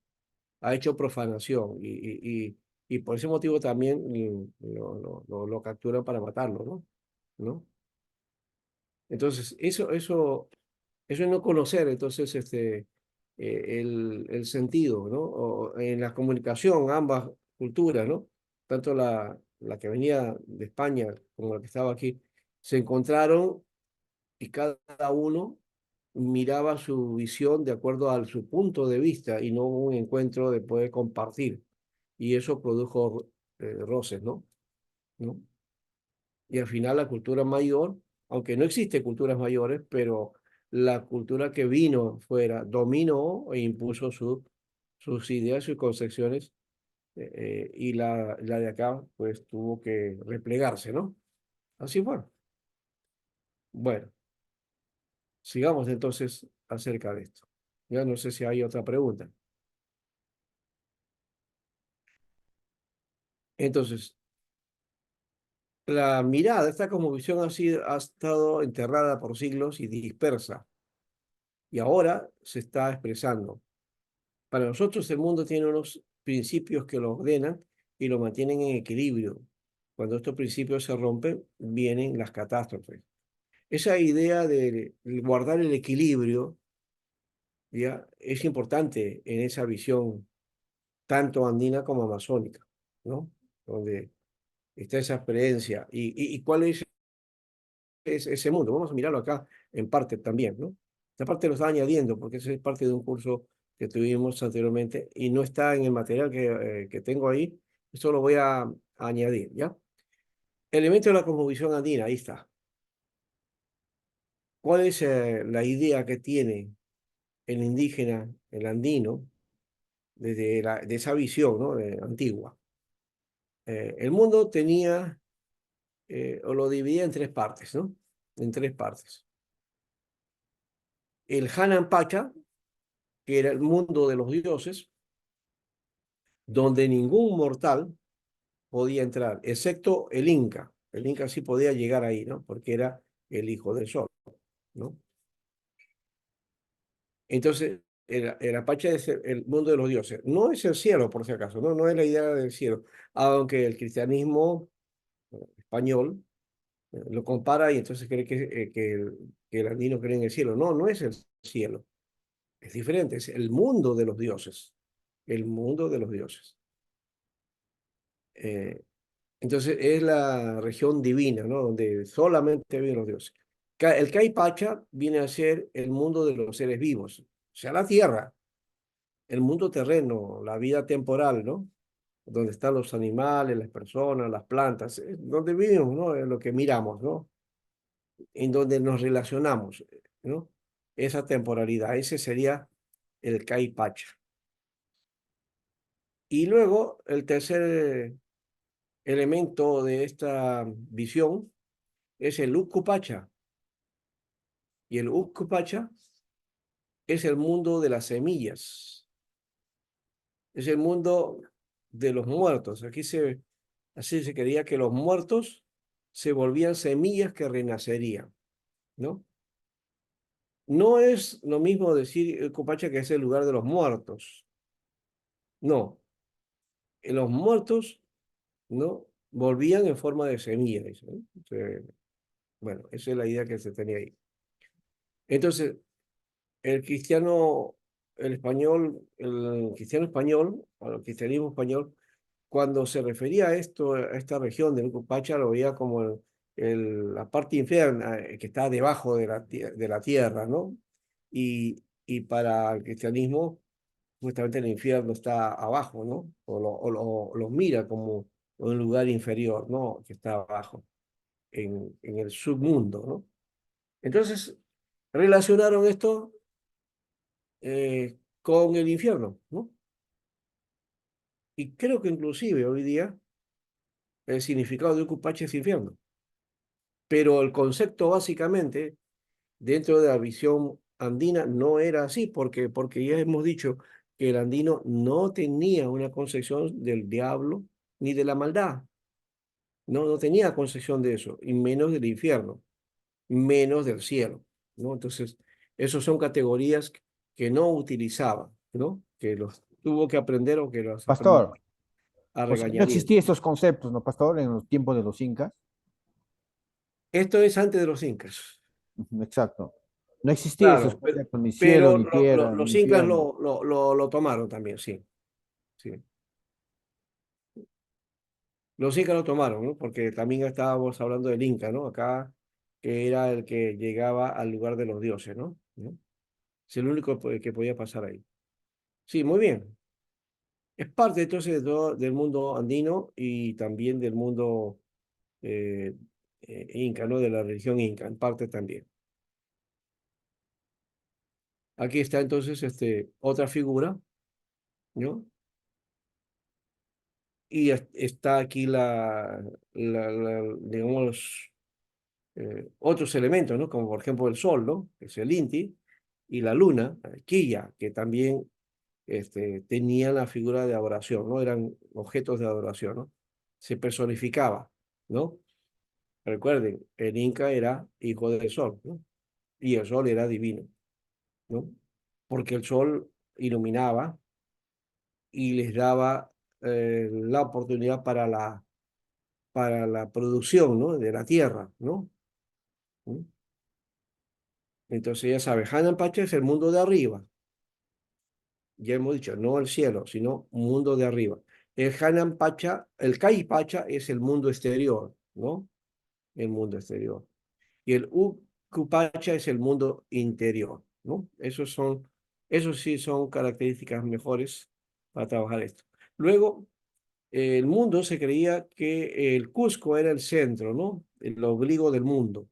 Ha hecho profanación y por ese motivo también lo capturan para matarlo, ¿no? ¿No? Entonces, eso es no conocer, entonces, el sentido, ¿no? O en la comunicación, ambas culturas, ¿no? Tanto la que venía de España como la que estaba aquí, se encontraron y cada uno miraba su visión de acuerdo a su punto de vista y no un encuentro de poder compartir. Y eso produjo roces, ¿no? ¿No? Y al final la cultura mayor, aunque no existe culturas mayores, pero la cultura que vino fuera dominó e impuso sus ideas, sus concepciones, y la de acá pues tuvo que replegarse, ¿no? Así fue. Bueno, sigamos entonces acerca de esto. Ya no sé si hay otra pregunta. Entonces, la mirada, esta cosmovisión ha estado enterrada por siglos y dispersa, y ahora se está expresando. Para nosotros el mundo tiene unos principios que lo ordenan y lo mantienen en equilibrio. Cuando estos principios se rompen, vienen las catástrofes. Esa idea de guardar el equilibrio, ya, es importante en esa visión tanto andina como amazónica, ¿no? Donde está esa experiencia. ¿Y cuál es ese mundo? Vamos a mirarlo acá en parte también, ¿no? Esta parte lo está añadiendo porque eso es parte de un curso que tuvimos anteriormente y no está en el material que tengo ahí. Esto lo voy a añadir, ¿ya? Elemento de la cosmovisión andina, ahí está. ¿Cuál es la idea que tiene el indígena, el andino, de esa visión, ¿no? Antigua? El mundo tenía, o lo dividía en tres partes, ¿no? En tres partes. El Hanan Pacha, que era el mundo de los dioses, donde ningún mortal podía entrar, excepto el Inca. El Inca sí podía llegar ahí, ¿no? Porque era el hijo del sol, ¿no? Entonces, el Apache es el mundo de los dioses. No es el cielo, por si acaso, ¿no? No es la idea del cielo. Aunque el cristianismo español lo compara y entonces cree que el andino cree en el cielo. No, no es el cielo. Es diferente, es el mundo de los dioses. El mundo de los dioses. Eh, Entonces es la región divina, ¿no? Donde solamente viven los dioses. El Caipacha viene a ser el mundo de los seres vivos, o sea, la tierra, el mundo terreno, la vida temporal, ¿no? Donde están los animales, las personas, las plantas, donde vivimos, ¿no? En lo que miramos, ¿no? En donde nos relacionamos, ¿no? Esa temporalidad, ese sería el Caipacha. Y luego el tercer elemento de esta visión es el Ucupacha. Y el Ucupacha es el mundo de las semillas, es el mundo de los muertos. Así se creía que los muertos se volvían semillas que renacerían, ¿no? No es lo mismo decir Ucupacha que es el lugar de los muertos. No, los muertos, ¿no? volvían en forma de semilla, dice, ¿no? Bueno, esa es la idea que se tenía ahí. Entonces, el cristiano, el cristiano español, o el cristianismo español, cuando se refería a esto, a esta región del Ucupacha, lo veía como la parte inferior que está debajo de la tierra, ¿no? Y para el cristianismo, justamente el infierno está abajo, ¿no? O lo mira como un lugar inferior, ¿no? Que está abajo, en el submundo, ¿no? Entonces, relacionaron esto con el infierno, ¿no? Y creo que inclusive hoy día el significado de Ucupacha es infierno. Pero el concepto básicamente dentro de la visión andina no era así, porque ya hemos dicho que el andino no tenía una concepción del diablo ni de la maldad, no tenía concepción de eso, y menos del infierno, menos del cielo, ¿no? Entonces, esas son categorías que no utilizaba, ¿no? Que los tuvo que aprender o que los aprendió Pastor, a o sea, no existían regañadientes. estos conceptos, ¿no, pastor? En los tiempos de los incas. Esto es antes de los incas. Ujú, exacto. No existían esos Claro, conceptos, ni cielo, pero ni tierra, ni los incas infierno. lo tomaron también, sí, sí. Los incas lo tomaron, ¿no? Porque también estábamos hablando del Inca, ¿no? Acá, que era el que llegaba al lugar de los dioses, ¿no? ¿No? Es el único que podía pasar ahí. Sí, muy bien. Es parte entonces del mundo andino y también del mundo eh, inca, ¿no? De la religión inca, en parte también. Aquí está entonces otra figura, ¿no? Y está aquí digamos, otros elementos, ¿no? Como por ejemplo el sol, ¿no? Que es el Inti, y la luna, Quilla, que también tenían la figura de adoración, ¿no? Eran objetos de adoración, ¿no? Se personificaba, ¿no? Recuerden, el Inca era hijo del sol, ¿no? Y el sol era divino, ¿no? Porque el sol iluminaba y les daba la oportunidad para la producción, ¿no? De la tierra, ¿no? ¿Mm? Entonces ya sabes, Hanan Pacha es el mundo de arriba. Ya hemos dicho, no el cielo, sino mundo de arriba. El Hanan Pacha, el Kai Pacha es el mundo exterior, ¿no? El mundo exterior. Y el Ucupacha es el mundo interior, ¿no? Esos sí son características mejores para trabajar esto. Luego, el mundo se creía que el Cusco era el centro, ¿no? El obligo del mundo.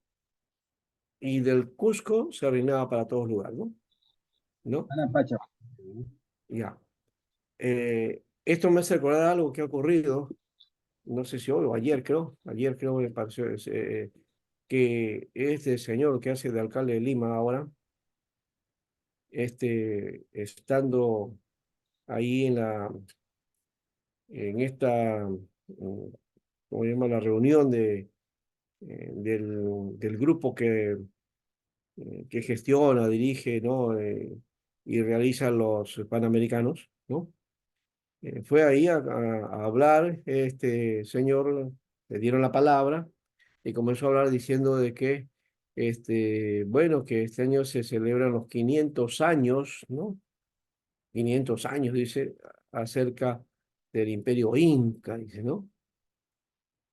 Y del Cusco se reinaba para todos lugares, ¿no? ¿No? Ana Pacha. Ya. Esto me hace recordar algo que ha ocurrido, no sé si hoy o ayer creo me pareció, que este señor que hace de alcalde de Lima ahora, estando ahí en esta, ¿cómo se llama? La reunión del grupo que gestiona, dirige, ¿no? Y realiza los Panamericanos, ¿no? Fue ahí a hablar, este señor, le dieron la palabra y comenzó a hablar diciendo de que, bueno, que este año se celebran los 500 años, ¿no? 500 años, dice, acerca del Imperio Inca, dice, ¿no?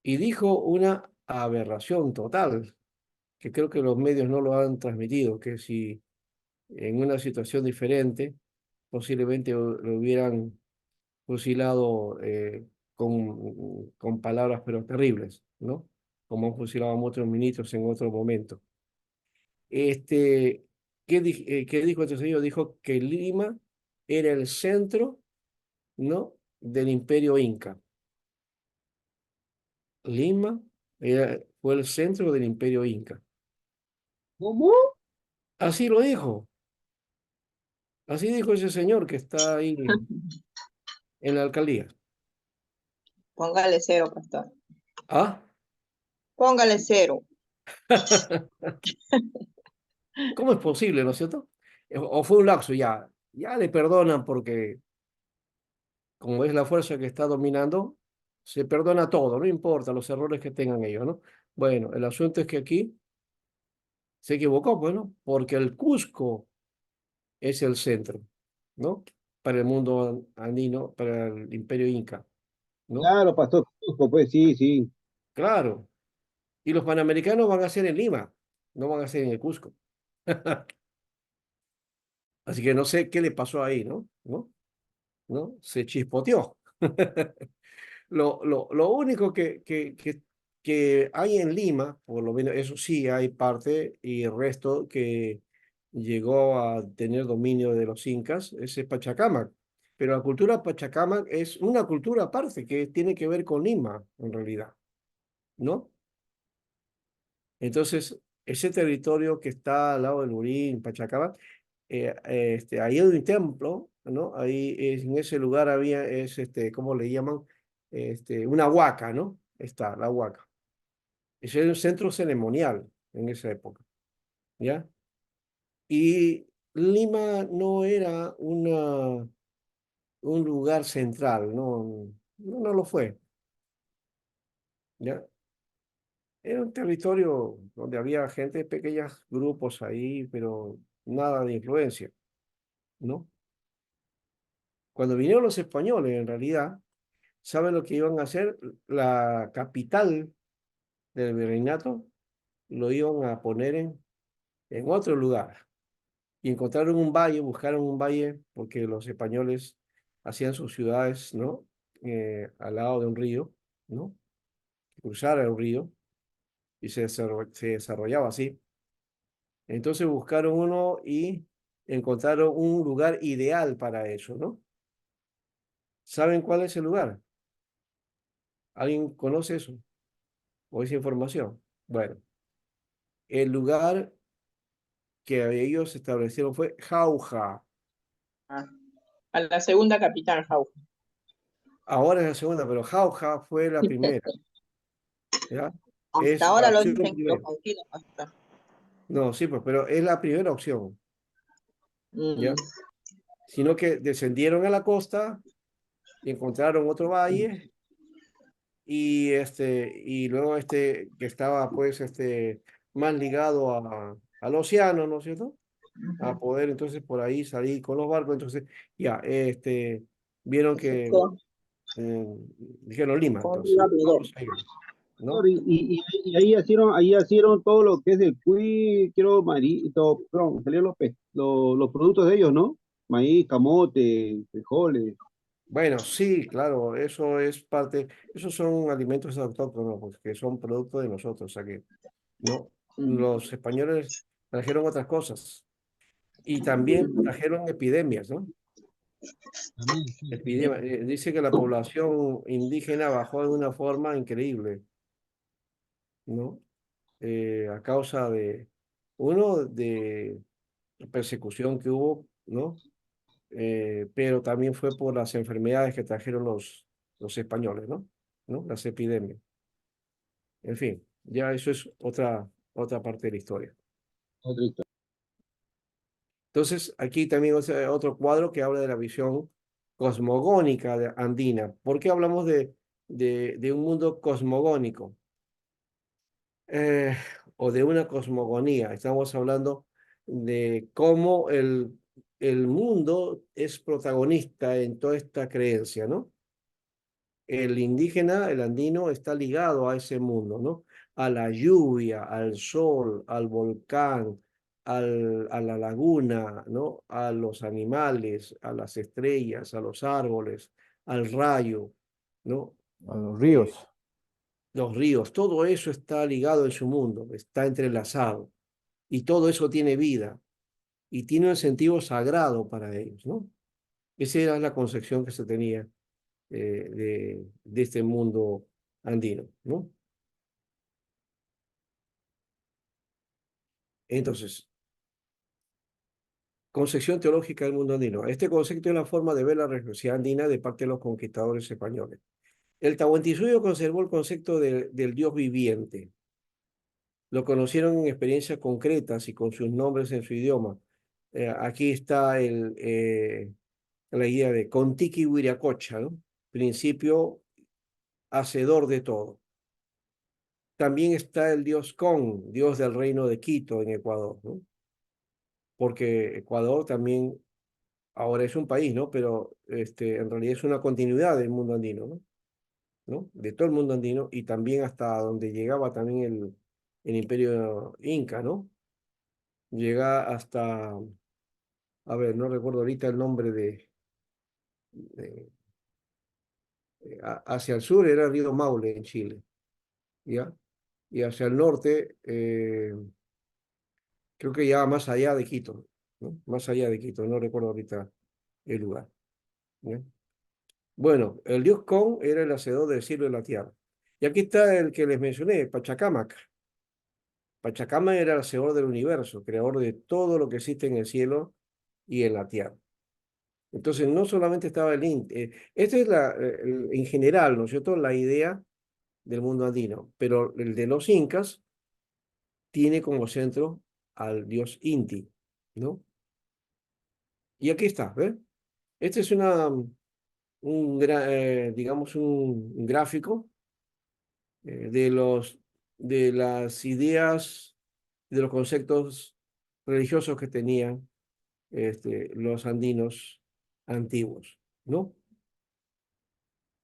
Y dijo una aberración total, que creo que los medios no lo han transmitido, que si en una situación diferente, posiblemente lo hubieran fusilado con palabras pero terribles, ¿no? Como han fusilado a otros ministros en otro momento. Este, ¿qué dijo este señor? Dijo que Lima era el centro, ¿no? Del imperio inca. Lima fue el centro del imperio inca. ¿Cómo? Así lo dijo. Así dijo ese señor que está ahí en la alcaldía. Póngale cero, pastor. ¿Ah? Póngale cero. ¿Cómo es posible, no es cierto? O fue un lapso, ya le perdonan porque como es la fuerza que está dominando, Se perdona todo, no importa los errores que tengan ellos, ¿no? Bueno, el asunto es que aquí se equivocó, pues, ¿no? Porque el Cusco es el centro, ¿no? Para el mundo andino, para el imperio inca, ¿no? Claro, pastor, pues sí, sí. Claro. Y los panamericanos van a ser en Lima, no van a ser en el Cusco. Así que no sé qué le pasó ahí, ¿no? ¿No? Se chispoteó. Lo único que hay en Lima, por lo menos eso sí, hay parte y el resto que llegó a tener dominio de los incas, ese es Pachacámac. Pero la cultura Pachacámac es una cultura aparte que tiene que ver con Lima, en realidad, ¿no? Entonces, ese territorio que está al lado del Lurín, Pachacámac, ahí hay un templo, ¿no? En ese lugar había, ¿cómo le llaman? Una huaca, ¿no? Está la huaca. Ese era un centro ceremonial en esa época, ¿ya? Y Lima no era un lugar central, no lo fue, ¿ya? Era un territorio donde había gente, pequeños grupos ahí, pero nada de influencia, ¿no? Cuando vinieron los españoles, en realidad, ¿saben lo que iban a hacer? La capital del virreinato lo iban a poner en otro lugar. Y encontraron un valle, buscaron un valle, porque los españoles hacían sus ciudades, ¿no? Al lado de un río, ¿no? Cruzar el río y se desarrollaba así. Entonces buscaron uno y encontraron un lugar ideal para eso, ¿no? ¿Saben cuál es el lugar? ¿Alguien conoce eso o esa información? Bueno, el lugar que ellos establecieron fue Jauja. Ah, a la segunda capital, Jauja. Ahora es la segunda, pero Jauja fue la primera, ¿ya? Hasta Es la ahora lo opción dicen primera. conocidos, pastor. No, sí, pues, pero es la primera opción, Mm, ¿ya? Sino que descendieron a la costa y encontraron otro valle y luego que estaba pues más ligado al océano, ¿no es cierto? A ujú. poder entonces por ahí salir con los barcos, entonces ya, vieron que Con, eh, dijeron Lima, con entonces, Riva Pledor. vamos a ir, Pastor, ¿no? y ahí hicieron todo lo que es el cuy, quiero marito, perdón, salieron los productos de ellos, ¿no? Maíz, camote, frijoles. Bueno, sí, claro, eso es parte, esos son alimentos autóctonos, pues, que son producto de nosotros, o sea que, ¿no? Mm, Los españoles trajeron otras cosas y también trajeron epidemias, ¿no? También, sí, sí. Epidemia, dice que la población indígena bajó de una forma increíble, ¿no? A causa de persecución que hubo, ¿no? Pero también fue por las enfermedades que trajeron los españoles, ¿no? ¿No? Las epidemias. En fin, ya eso es otra parte de la historia. Otra historia. Entonces, aquí también otro cuadro que habla de la visión cosmogónica andina. ¿Por qué hablamos de un mundo cosmogónico? Eh, o de una cosmogonía. Estamos hablando de cómo el mundo es protagonista en toda esta creencia, ¿no? El indígena, el andino, está ligado a ese mundo, ¿no? A la lluvia, al sol, al volcán, a la laguna, ¿no? A los animales, a las estrellas, a los árboles, al rayo, ¿no? A los Eh, ríos. los ríos, todo eso está ligado en su mundo, está entrelazado y todo eso tiene vida y tiene un sentido sagrado para ellos, ¿no? Esa era la concepción que se tenía de este mundo andino, ¿no? Entonces, concepción teológica del mundo andino. Este concepto es la forma de ver la religiosidad andina de parte de los conquistadores españoles. El Tahuantinsuyo conservó el concepto del Dios viviente. Lo conocieron en experiencias concretas y con sus nombres en su idioma. Aquí está la idea de Contiki Huiracocha, ¿no? Principio hacedor de todo. También está el dios Con, dios del reino de Quito en Ecuador, ¿no? Porque Ecuador también ahora es un país, ¿no? Pero en realidad es una continuidad del mundo andino, ¿no? ¿No? De todo el mundo andino y también hasta donde llegaba también el imperio inca, ¿no? Llega hasta, a ver, no recuerdo ahorita el nombre de- hacia el sur era Río Maule en Chile, ¿ya? Y hacia el norte, creo que ya más allá de Quito, ¿no? Más allá de Quito, no recuerdo ahorita el lugar, ¿ya? Bueno, el dios Con era el hacedor del cielo y la tierra. Y aquí está el que les mencioné, Pachacamac. Pachacamac era el hacedor del universo, creador de todo lo que existe en el cielo y en la tierra. Entonces, no solamente estaba esta es en general, ¿no es cierto?, la idea del mundo andino, pero el de los incas tiene como centro al dios Inti, ¿no? Y aquí está, ¿ves? Este es digamos, un gráfico de las ideas, de los conceptos religiosos que tenían los andinos antiguos, ¿no?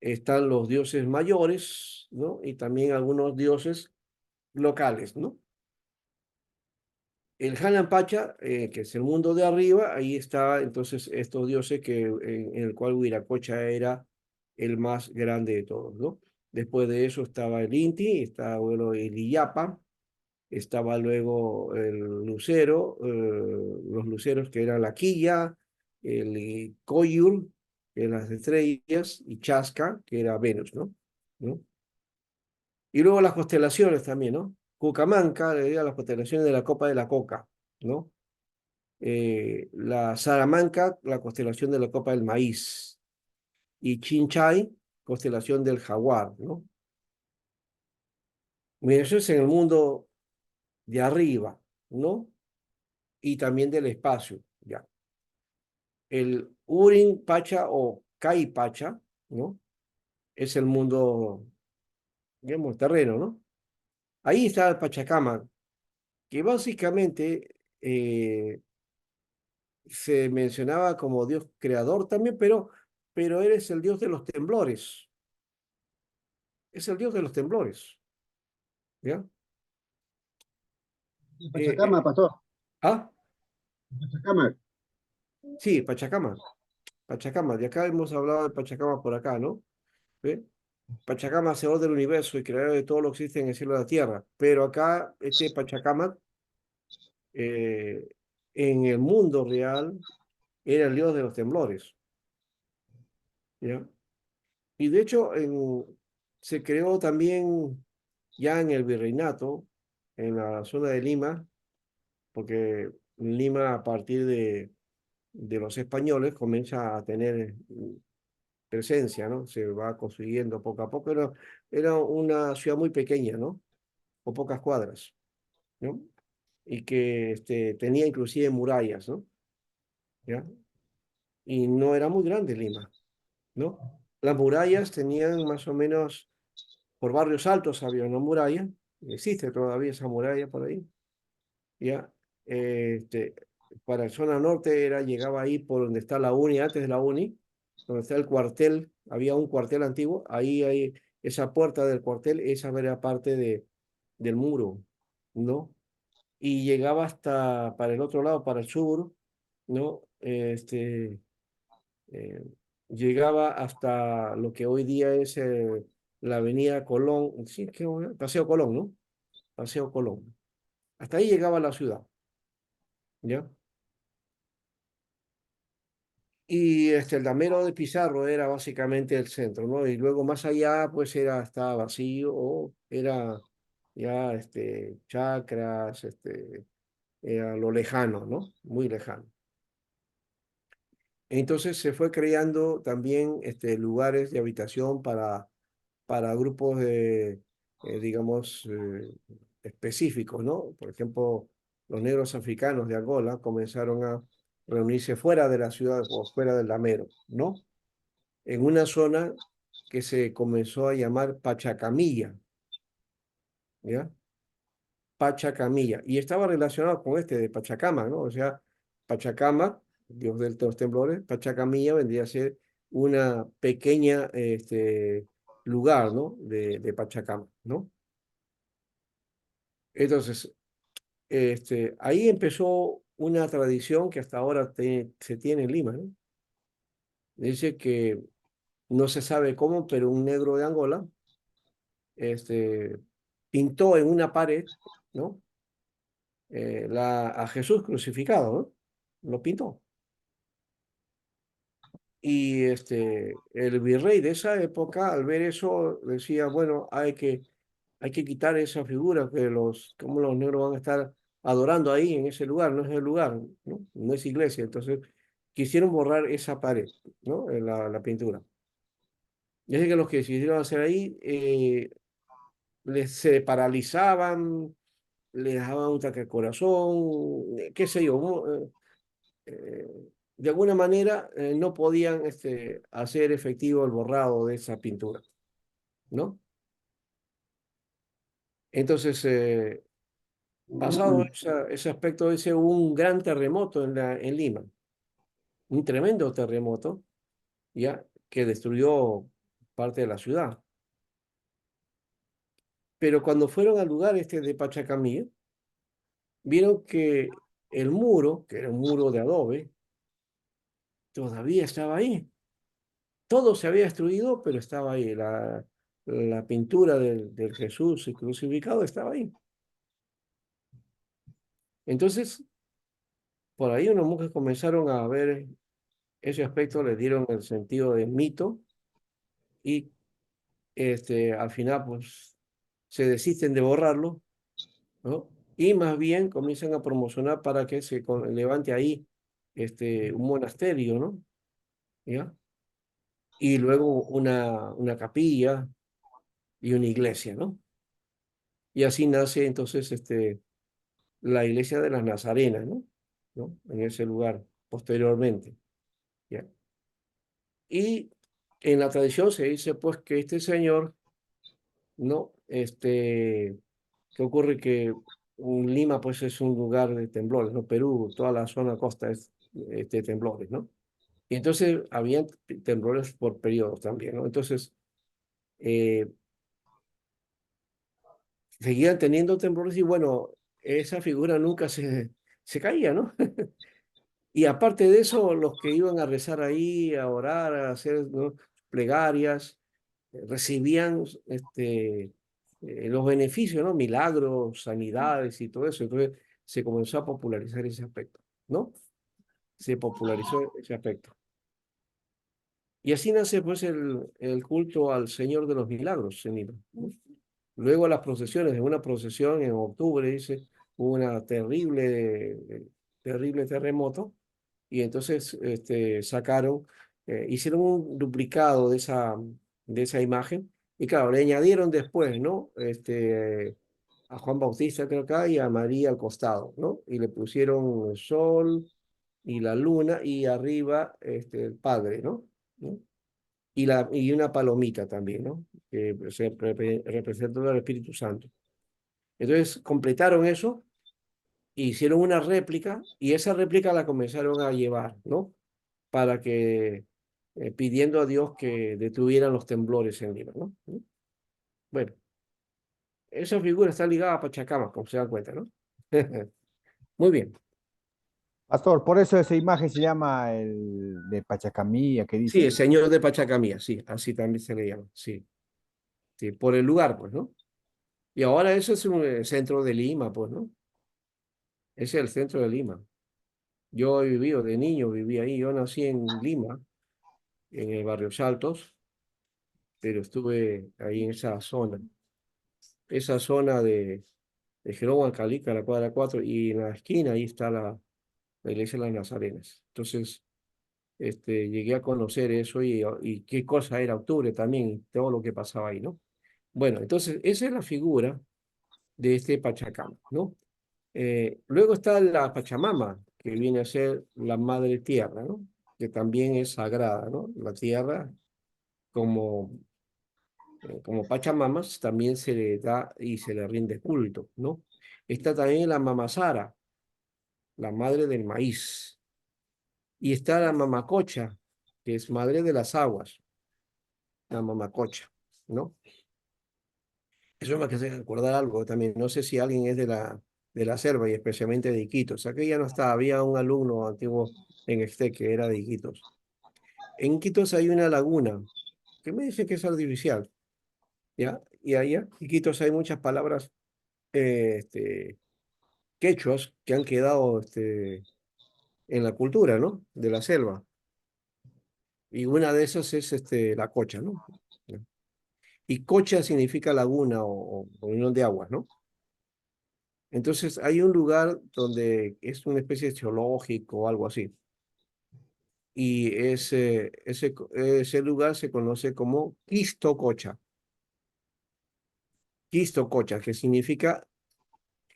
Están los dioses mayores, ¿no? Y también algunos dioses locales, ¿no? El Hanan Pacha, que es el mundo de arriba, ahí está entonces estos dioses en el cual Huiracocha era el más grande de todos, ¿no? Después de eso estaba el Inti, estaba bueno, el Illapa, estaba luego el Lucero, los luceros que eran la Quilla, el Coyul, que eran las estrellas, y Chasca, que era Venus, ¿no? ¿No? Y luego las constelaciones también, ¿no? Cucamanca, las constelaciones de la Copa de la Coca, ¿no? La Salamanca, la constelación de la Copa del Maíz. Y Chinchay, constelación del Jaguar, ¿no? Mira, eso es en el mundo de arriba, ¿no? Y también del espacio, ¿ya? El Urin Pacha o Kai Pacha, ¿no? Es el mundo, digamos, terreno, ¿no? Ahí está el Pachacama, que básicamente se mencionaba como Dios creador también, pero eres el Dios de los temblores. Es el Dios de los temblores, ¿ya? Eh, Pachacama, pastor. ah, Pachacama. sí, Pachacama. Pachacama, de acá hemos hablado de Pachacama por acá, ¿no? ¿Ve? Pachacama, hacedor del universo y creador de todo lo que existe en el cielo y la tierra. Pero acá, este Pachacama, eh, en el mundo real, era el dios de los temblores, ¿ya? Y de hecho, se creó también ya en el virreinato, en la zona de Lima, porque Lima a partir de los españoles comienza a tener presencia, ¿no? Se va construyendo poco a poco. Era una ciudad muy pequeña, ¿no? O pocas cuadras, ¿no? Y que tenía inclusive murallas, ¿no? ¿Ya? Y no era muy grande Lima, ¿no? Las murallas tenían más o menos, por barrios altos había una muralla, existe todavía esa muralla por ahí, ¿ya? Este, para la zona norte llegaba ahí por donde está la uni, antes de la uni, donde está el cuartel, había un cuartel antiguo, ahí hay esa puerta del cuartel, esa era parte del muro, ¿no? Y llegaba hasta para el otro lado, para el sur, ¿no? Eh, llegaba hasta lo que hoy día es la avenida Colón, sí, Paseo Colón, ¿no? Paseo Colón. Hasta ahí llegaba la ciudad, ¿ya? Y el damero de Pizarro era básicamente el centro, ¿no? Y luego más allá, pues estaba vacío o era ya chacras, era lo lejano, ¿no? Muy lejano. Entonces se fue creando también lugares de habitación para grupos digamos, específicos, ¿no? Por ejemplo, los negros africanos de Angola comenzaron a reunirse fuera de la ciudad o fuera del Lamero, ¿no? En una zona que se comenzó a llamar Pachacamilla, ¿ya? Pachacamilla. Y estaba relacionado con este de Pachacama, ¿no? O sea, Pachacama, dios de los temblores, Pachacamilla vendría a ser una pequeña lugar, ¿no? De Pachacama, ¿no? Entonces, ahí empezó una tradición que hasta ahora se tiene en Lima, ¿no? Dice que no se sabe cómo, pero un negro de Angola pintó en una pared, ¿no? A Jesús crucificado, ¿no? Lo pintó. Y el virrey de esa época, al ver eso, decía, bueno, hay que quitar esa figura, cómo los negros van a estar adorando ahí en ese lugar, no es el lugar, ¿no? No es iglesia. Entonces, quisieron borrar esa pared, ¿no? La pintura. Y así que los que decidieron hacer ahí, se paralizaban, les daban un ataque al corazón, qué sé yo, ¿no? De alguna manera no podían hacer efectivo el borrado de esa pintura, ¿no? Entonces, pasado ese aspecto, hubo un gran terremoto en Lima, un tremendo terremoto, ¿ya? Que destruyó parte de la ciudad. Pero cuando fueron al lugar de Pachacamilla, vieron que el muro, que era un muro de adobe, todavía estaba ahí. Todo se había destruido, pero estaba ahí. La pintura del Jesús crucificado estaba ahí. Entonces, por ahí unos monjes comenzaron a ver ese aspecto, le dieron el sentido de mito y al final, pues, se desisten de borrarlo, ¿no? Y más bien comienzan a promocionar para que se levante ahí un monasterio, ¿no? ¿Ya? Y luego una capilla y una iglesia, ¿no? Y así nace entonces la iglesia de las Nazarenas, ¿no? ¿No? En ese lugar, posteriormente, ¿ya? Y en la tradición se dice, pues, que este señor, ¿no? ¿Qué ocurre? Que Lima, pues, es un lugar de temblores, ¿no? Perú, toda la zona costa es temblores, ¿no? Y entonces habían temblores por periodos también, ¿no? Entonces, eh, seguían teniendo temblores y bueno, esa figura nunca se caía, ¿no? Y aparte de eso, los que iban a rezar ahí, a orar, a hacer, ¿no?, plegarias, recibían los beneficios, ¿no? Milagros, sanidades y todo eso. Entonces se comenzó a popularizar ese aspecto, ¿no? Se popularizó ese aspecto. Y así nace pues el culto al Señor de los Milagros en Lima, ¿no? Luego las procesiones, en una procesión en octubre, dice, hubo una terrible terremoto y entonces hicieron un duplicado de esa imagen y claro, le añadieron después, ¿no? A Juan Bautista creo acá y a María al costado, ¿no? Y le pusieron el sol y la luna y arriba el Padre, ¿no? ¿No? Y una palomita también, ¿no? Que representa al Espíritu Santo. Entonces completaron eso, hicieron una réplica y esa réplica la comenzaron a llevar, ¿no? Para que, pidiendo a Dios que detuvieran los temblores en Lima, ¿no? Bueno, esa figura está ligada a Pachacama, como se dan cuenta, ¿no? Muy bien. Pastor, por eso esa imagen se llama el de Pachacamilla, que Sí, dice. el señor de Pachacamilla, sí, así también se le llama, sí. Sí, por el lugar, pues, ¿no? Y ahora eso es un centro de Lima, pues, ¿no? Ese es el centro de Lima. Yo he vivido, de niño viví ahí, yo nací en Lima, en el barrio Saltos, pero estuve ahí en esa zona de Jerome Alcalica, la cuadra 4 y en la esquina ahí está la iglesia de las Nazarenas. Entonces, llegué a conocer eso y qué cosa era octubre también, y todo lo que pasaba ahí, ¿no? Bueno, entonces, esa es la figura de este Pachacama, ¿no? Luego está la Pachamama, que viene a ser la madre tierra, ¿no? Que también es sagrada, ¿no? La tierra como como Pachamamas, también se le da y se le rinde culto, ¿no? Está también la Mamasara, la madre del maíz. Y está la Mamacocha, que es madre de las aguas, la Mamacocha, ¿no? Eso me hace recordar algo también. No sé si alguien es de la selva y especialmente de Iquitos. Aquí ya no está, había un alumno antiguo en este que era de Iquitos. En Iquitos hay una laguna que me dice que es artificial, ¿ya? Y allá, en Iquitos hay muchas palabras quechuas que han quedado en la cultura, ¿no? De la selva. Y una de esas es la cocha, ¿no? Y cocha significa laguna o unión de aguas, ¿no? Entonces hay un lugar donde es una especie de geológico o algo así. Y ese lugar se conoce como Quistococha. Quistococha, que significa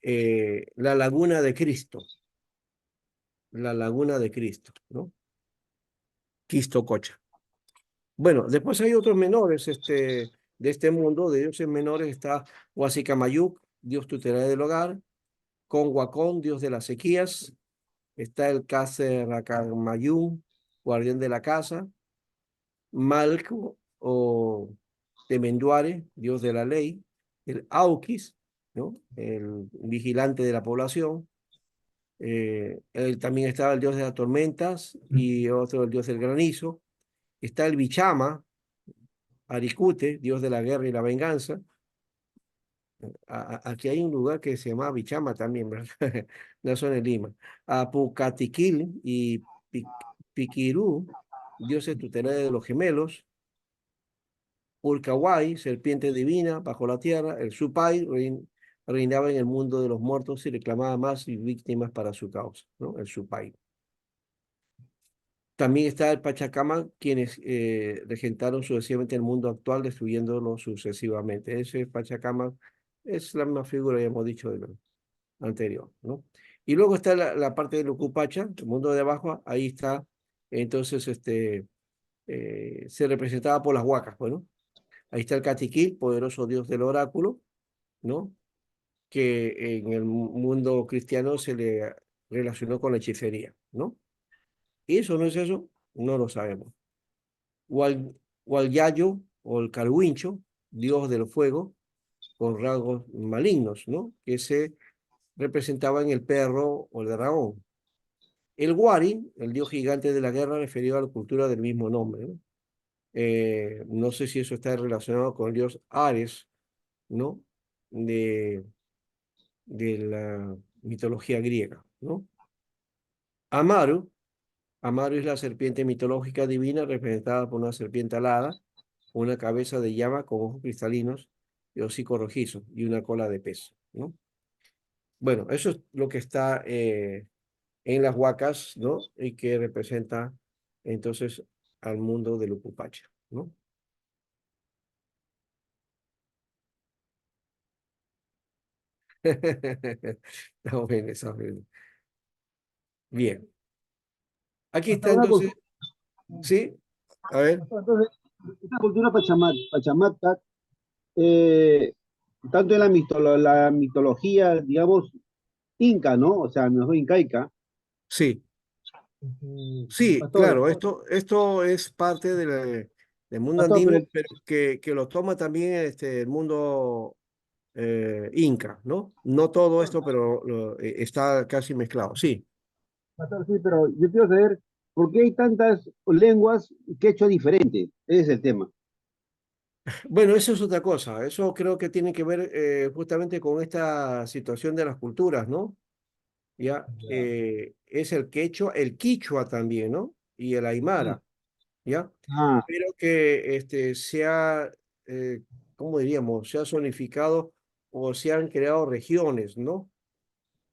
la laguna de Cristo. La laguna de Cristo, ¿no? Quistococha. Bueno, después hay otros menores de este mundo, de dioses menores, está Huasicamayuc, dios tutelar del hogar, Conhuacón, dios de las sequías, está el Cacerracamayún, guardián de la casa, Malco o Temenduare, dios de la ley, el Auquis, ¿no? El vigilante de la población, él también estaba el dios de las tormentas y otro el dios del granizo, está el Bichama, Aricute, dios de la guerra y la venganza. Aquí hay un lugar que se llama Bichama también, ¿verdad? No son en Lima. Apucatiquil y Piquirú, dioses tutelares de los gemelos. Urcahuay, serpiente divina bajo la tierra. El Supay reinaba en el mundo de los muertos y reclamaba más y víctimas para su causa, ¿no? El Supay. También está el Pachacama, quienes regentaron sucesivamente el mundo actual, destruyéndolo sucesivamente. Ese Pachacama es la misma figura, ya hemos dicho, de lo anterior, ¿no? Y luego está la parte del Ucupacha, el mundo de abajo, ahí está, entonces, se representaba por las huacas, bueno. Ahí está el Catiquil, poderoso dios del oráculo, ¿no? Que en el mundo cristiano se le relacionó con la hechicería, ¿no? ¿Y eso no es eso? No lo sabemos. Hualyayo o el Carhuincho, dios del fuego, con rasgos malignos, ¿no? Que se representaba en el perro o el dragón. El Wari, el dios gigante de la guerra, referido a la cultura del mismo nombre, ¿no? No sé si eso está relacionado con el dios Ares, ¿no? De, de la mitología griega, ¿no? Amaru, Amaru es la serpiente mitológica divina representada por una serpiente alada, una cabeza de llama con ojos cristalinos y hocico rojizo y una cola de pez, ¿no? Bueno, eso es lo que está en las huacas, ¿no? Y que representa entonces al mundo del Ucupacha, ¿no? Está bien, está bien. Bien. Aquí está Una entonces, consulta, ¿sí? A ver, entonces, esta cultura pachamata, eh, tanto en la mitología, digamos, inca, ¿no? O sea, no es incaica. sí, sí, Pastor, claro, esto es parte del mundo pastor, andino, pero pero que lo toma también el mundo inca, ¿no? No todo esto, pero está casi mezclado, sí. pastor, sí, pero yo quiero saber por qué hay tantas lenguas quechua diferentes. Ese es el tema. Bueno, eso es otra cosa. Eso creo que tiene que ver justamente con esta situación de las culturas, ¿no? Ya, es el quichua también, ¿no? Y el aymara, ¿ya? Ah, Pero que se ha, ¿cómo diríamos? Se ha zonificado o se han creado regiones, ¿no?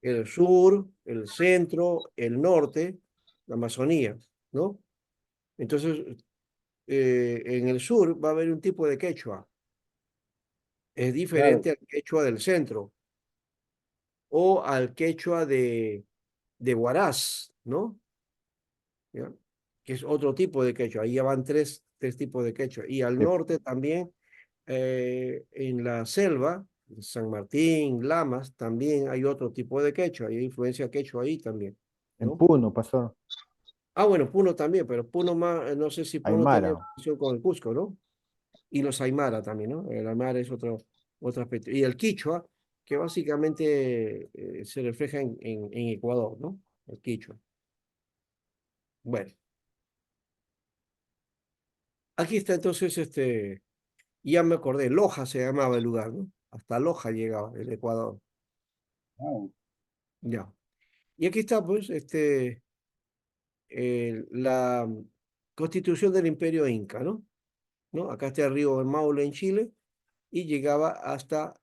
El sur, el centro, el norte, la Amazonía, ¿no? Entonces, en el sur va a haber un tipo de quechua, es claro. diferente al quechua del centro o al quechua de Huaraz, ¿no? ¿Ya? Que es otro tipo de quechua. Ahí ya van tres tipos de quechua. Y al norte también En la selva, San Martín, Lamas, también hay otro tipo de quechua, hay influencia quechua ahí también, En ¿no? Puno, pastor. Ah, bueno, Puno también, pero Puno más, no sé si Puno tiene Aymara. relación con el Cusco, ¿no? Y los Aymara también, ¿no? El Aymara es otro aspecto. Y el Quichua, que básicamente se refleja en Ecuador, ¿no? El Quichua. Bueno, aquí está entonces, ya me acordé, Loja se llamaba el lugar, ¿no? Hasta Loja llegaba, el Ecuador. Ya. Y aquí está, pues, la constitución del Imperio Inca, ¿no? ¿No? Acá está el río Maule en Chile y llegaba hasta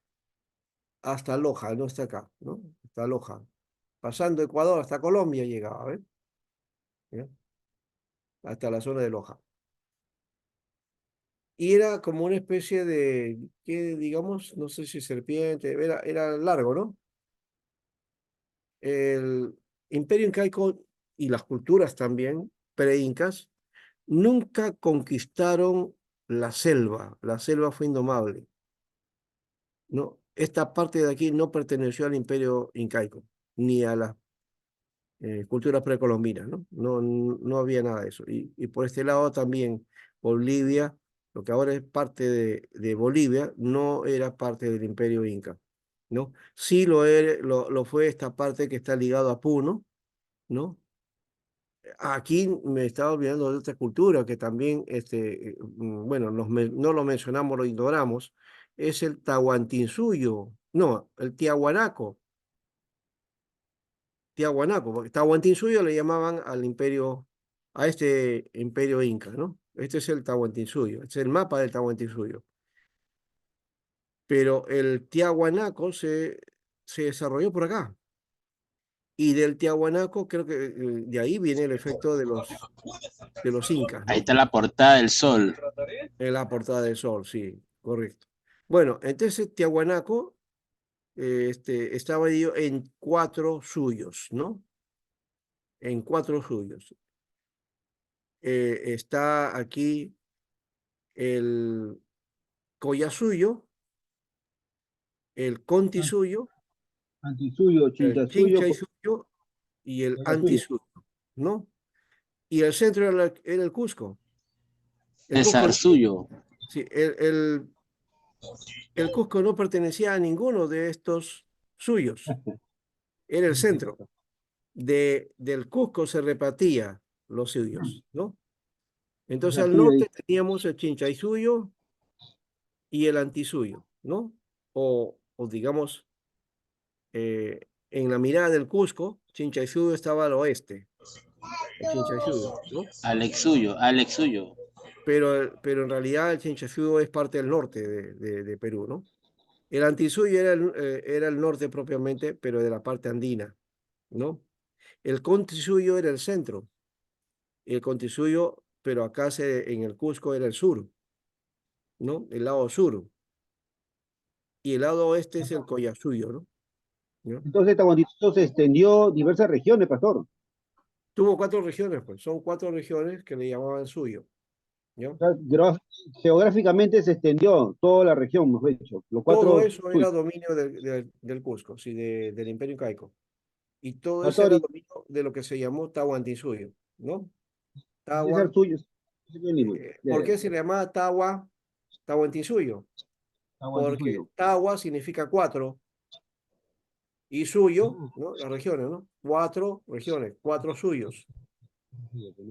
Loja, no está acá, ¿no? Hasta Loja. Pasando Ecuador hasta Colombia llegaba, ¿ves? ¿Ya? Hasta la zona de Loja. Y era como una especie de, que digamos, no sé si serpiente, era largo, ¿no? El Imperio Incaico y las culturas también, pre-incas, nunca conquistaron la selva fue indomable, ¿no? Esta parte de aquí no perteneció al Imperio Incaico, ni a las culturas precolombinas, ¿no? No había nada de eso. Y por este lado también Bolivia, lo que ahora es parte de Bolivia, no era parte del Imperio Inca, ¿no? Sí lo fue esta parte que está ligado a Puno, ¿no? Aquí me estaba olvidando de otra cultura que también, bueno, no lo mencionamos, lo ignoramos, es el Tahuantinsuyo, no, el Tiahuanaco. Tiahuanaco, porque Tahuantinsuyo le llamaban al imperio, a este imperio inca, ¿no? Este es el Tahuantinsuyo, este es el mapa del Tahuantinsuyo. Pero el Tiahuanaco se desarrolló por acá. Y del Tiahuanaco creo que de ahí viene el efecto de los incas, Ahí ¿no? está la portada del sol. En la portada del sol, sí, correcto. Bueno, entonces Tiahuanaco estaba dividido en 4 suyos, ¿no? En 4 suyos. Está aquí el Collasuyo, el Contisuyo, Antisuyo, el Chintasuyo, Chinchaysuyo y el suyo. Antisuyo, ¿no? Y el centro era el Cusco. El César Cusco, Suyo. sí, el Cusco no pertenecía a ninguno de estos suyos, era el centro. Del Cusco se repartía los suyos, ¿no? Entonces César al suyo ahí. norte teníamos el Chinchaysuyo y el Antisuyo, ¿no? O digamos, en la mirada del Cusco, Chinchaysuyo estaba al oeste, el Chinchaysuyo, ¿no? Alex Suyo. Alex Suyo. Pero en realidad el Chinchaysuyo es parte del norte de Perú, ¿no? El Antisuyo era el norte propiamente, pero de la parte andina, ¿no? El Contisuyo era el centro, y el Contisuyo, pero acá en el Cusco era el sur, ¿no? El lado sur. Y el lado oeste es el Collasuyo, ¿no? ¿No? Entonces Tahuantinsuyo se extendió diversas regiones, pastor. Tuvo 4 regiones, pues, son 4 regiones que le llamaban suyo, ¿no? O sea, geográficamente se extendió toda la región, mejor dicho. Los Todo cuatro eso suyos. era dominio del Cusco, sí, del Imperio Incaico. Y todo eso Pastor, era y dominio de lo que se llamó Tahuantinsuyo, ¿no? César Tahuan, suyo. César Lima. Ya, ¿por ya. qué se le llamaba Tahuantinsuyo? Porque Tahuantinsuyo. Tahua significa 4 y suyo, ¿no? Las regiones, ¿no? 4 regiones, 4 suyos,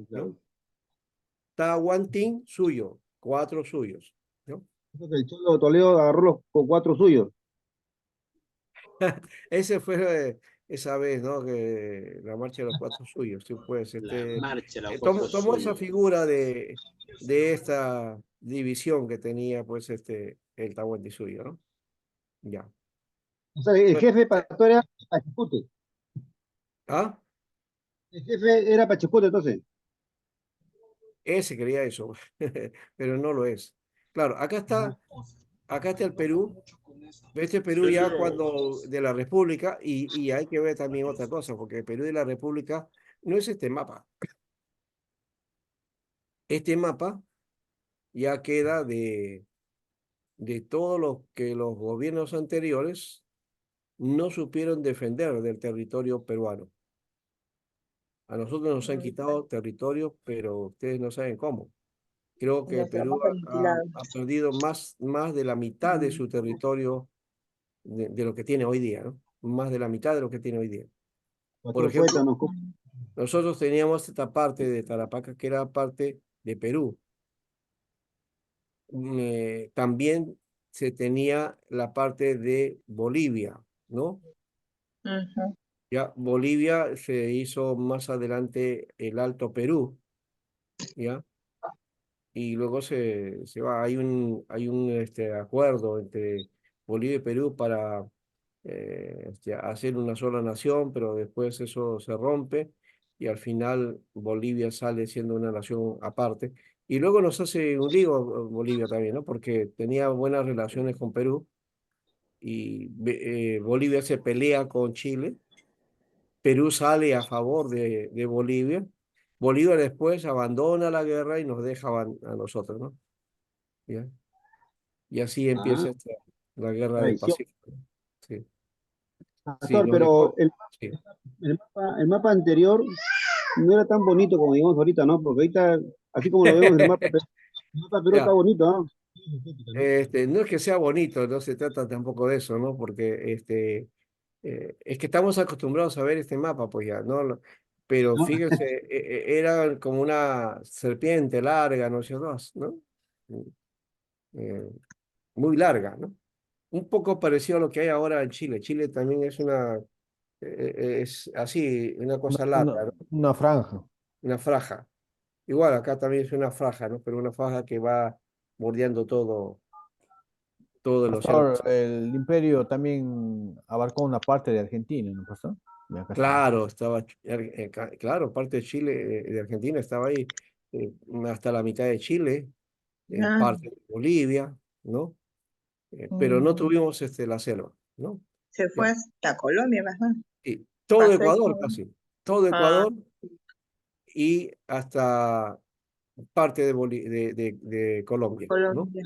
Claro. ¿no? Tahuantin suyo, 4 suyos, ¿no? Eso que el Cholo Toledo agarró con cuatro suyos. Ese fue esa vez, ¿no? Que la marcha de los 4 suyos, sí, pues, La marcha, los tomó esa 4 suyos. figura de esta división que tenía, pues, el Tahuantinsuyo, ¿no? Ya. O sea, el Bueno, jefe pastor era Pachacute. ¿ah? El jefe era Pachacute, entonces. Ese quería eso, pero no lo es. Claro, acá está el Perú. Este Perú ya cuando de la República, y hay que ver también otra cosa, porque el Perú de la República no es este mapa. Este mapa ya queda de todo lo que los gobiernos anteriores no supieron defender del territorio peruano. A nosotros nos han quitado territorio, pero ustedes no saben cómo. Creo que Nuestro Perú mapa ha, aniquilado. ha perdido más de la mitad de su territorio de lo que tiene hoy día, ¿no? Más de la mitad de lo que tiene hoy día. Por Pastor, ejemplo, cuéntanos, nosotros teníamos esta parte de Tarapacá que era parte de Perú. También se tenía la parte de Bolivia, ¿no? Ujú. Ya Bolivia se hizo más adelante el Alto Perú, ¿ya? Y luego se va, hay un acuerdo entre Bolivia y Perú para hacer una sola nación, pero después eso se rompe y al final Bolivia sale siendo una nación aparte. Y luego nos hace un lío Bolivia también, ¿no? Porque tenía buenas relaciones con Perú y Bolivia se pelea con Chile. Perú sale a favor de Bolivia. Bolivia después abandona la guerra y nos deja a nosotros, ¿no? ¿Ya? Y así ah, empieza la guerra del traición. Pacífico. Sí, sí, Pastor, nos pero dejó. Sí. el mapa anterior no era tan bonito como digamos ahorita, ¿no? Porque ahorita, así como lo vemos, el mapa Perú está Ya, bonito, ¿no? no es que sea bonito, no se trata tampoco de eso, ¿no? Porque es que estamos acostumbrados a ver este mapa, pues ya, ¿no? Pero ¿No? fíjense, era como una serpiente larga, ¿no es cierto? ¿No? Eh, Muy larga, ¿no? Un poco parecido a lo que hay ahora en Chile. Chile también es así, una Una, cosa larga, una, ¿no? una franja. Una franja. Igual acá también es una franja, ¿no? Pero una franja que va bordeando todo el océano Pastor, Pacífico. el imperio también abarcó una parte de Argentina, ¿no, pastor? Ya acá está. Claro, claro, parte de Chile, de Argentina estaba ahí, hasta la mitad de Chile, Ah, parte de Bolivia, ¿no? Pero no mm. tuvimos la selva, ¿no? Se fue Ya. hasta Colombia, ¿verdad? Y todo Pasó Ecuador eso. casi, todo Ah, Ecuador y hasta parte de Colombia, ¿no? Colombia.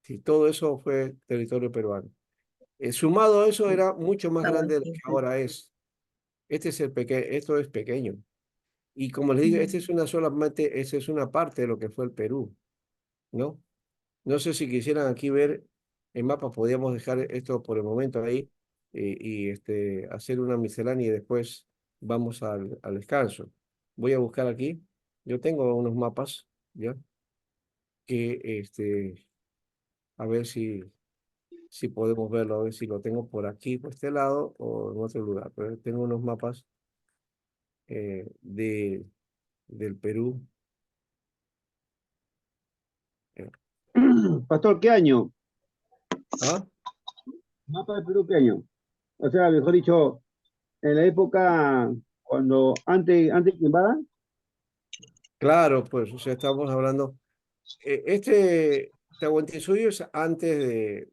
Sí, todo eso fue territorio peruano. Sumado a eso era mucho más Está grande de lo que bonito. ahora es. Esto es pequeño. Y como les digo, esta es una parte de lo que fue el Perú, ¿no? No sé si quisieran aquí ver el mapa, podríamos dejar esto por el momento ahí y hacer una miscelánea y después vamos al descanso. Voy a buscar aquí. Yo tengo unos mapas, ¿ya? Que a ver si podemos verlo, a ver si lo tengo por aquí, por este lado o en otro lugar. Pero tengo unos mapas del Perú. eh, Pastor, ¿qué año? ¿Ah? Mapa de Perú, ¿qué año? O sea, mejor dicho, en la época cuando antes que invada, Claro, pues, o sea, estamos hablando. Tahuantinsuyo es antes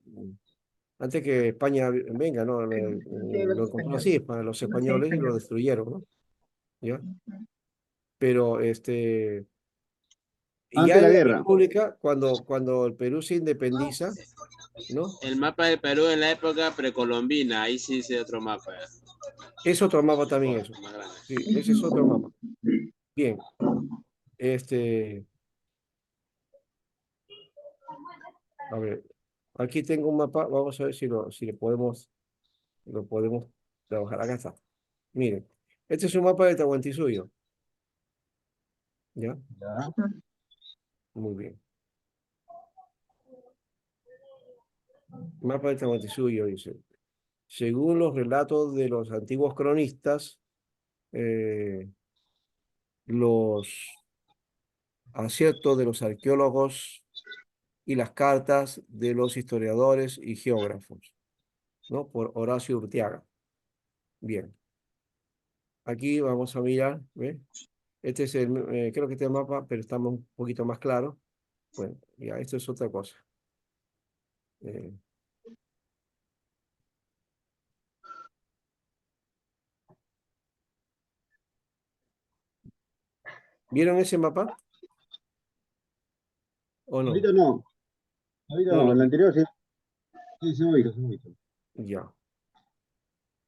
que España venga, ¿no? De los Lo encontró así, españoles. los No sé españoles y lo español. destruyeron, ¿no? ¿Ya? Pero y antes ya de la en la guerra. República, cuando el Perú se independiza, ¿no? El mapa de Perú en la época precolombina, ahí sí hice otro mapa. Es otro mapa también Mejor, eso. más grande. Sí, ese es otro mapa. Bien, este, a ver, aquí tengo un mapa, vamos a ver si lo podemos trabajar. Acá está. Miren, este es un mapa de Tahuantinsuyo, ¿ya? Ya. Muy bien. Mapa de Tahuantinsuyo dice. Según los relatos de los antiguos cronistas, eh, los aciertos de los arqueólogos y las cartas de los historiadores y geógrafos, ¿no? Por Horacio Urteaga. Bien, aquí vamos a mirar, ¿ve? Creo que este es el mapa, pero estamos un poquito más claro. Bueno, ya, esto es otra cosa. Eh, ¿Vieron ese mapa o no? Ahorita no. Ahorita No, no, lo el que- anterior sí, sí, sí, me ubico, sí me ubico. ya.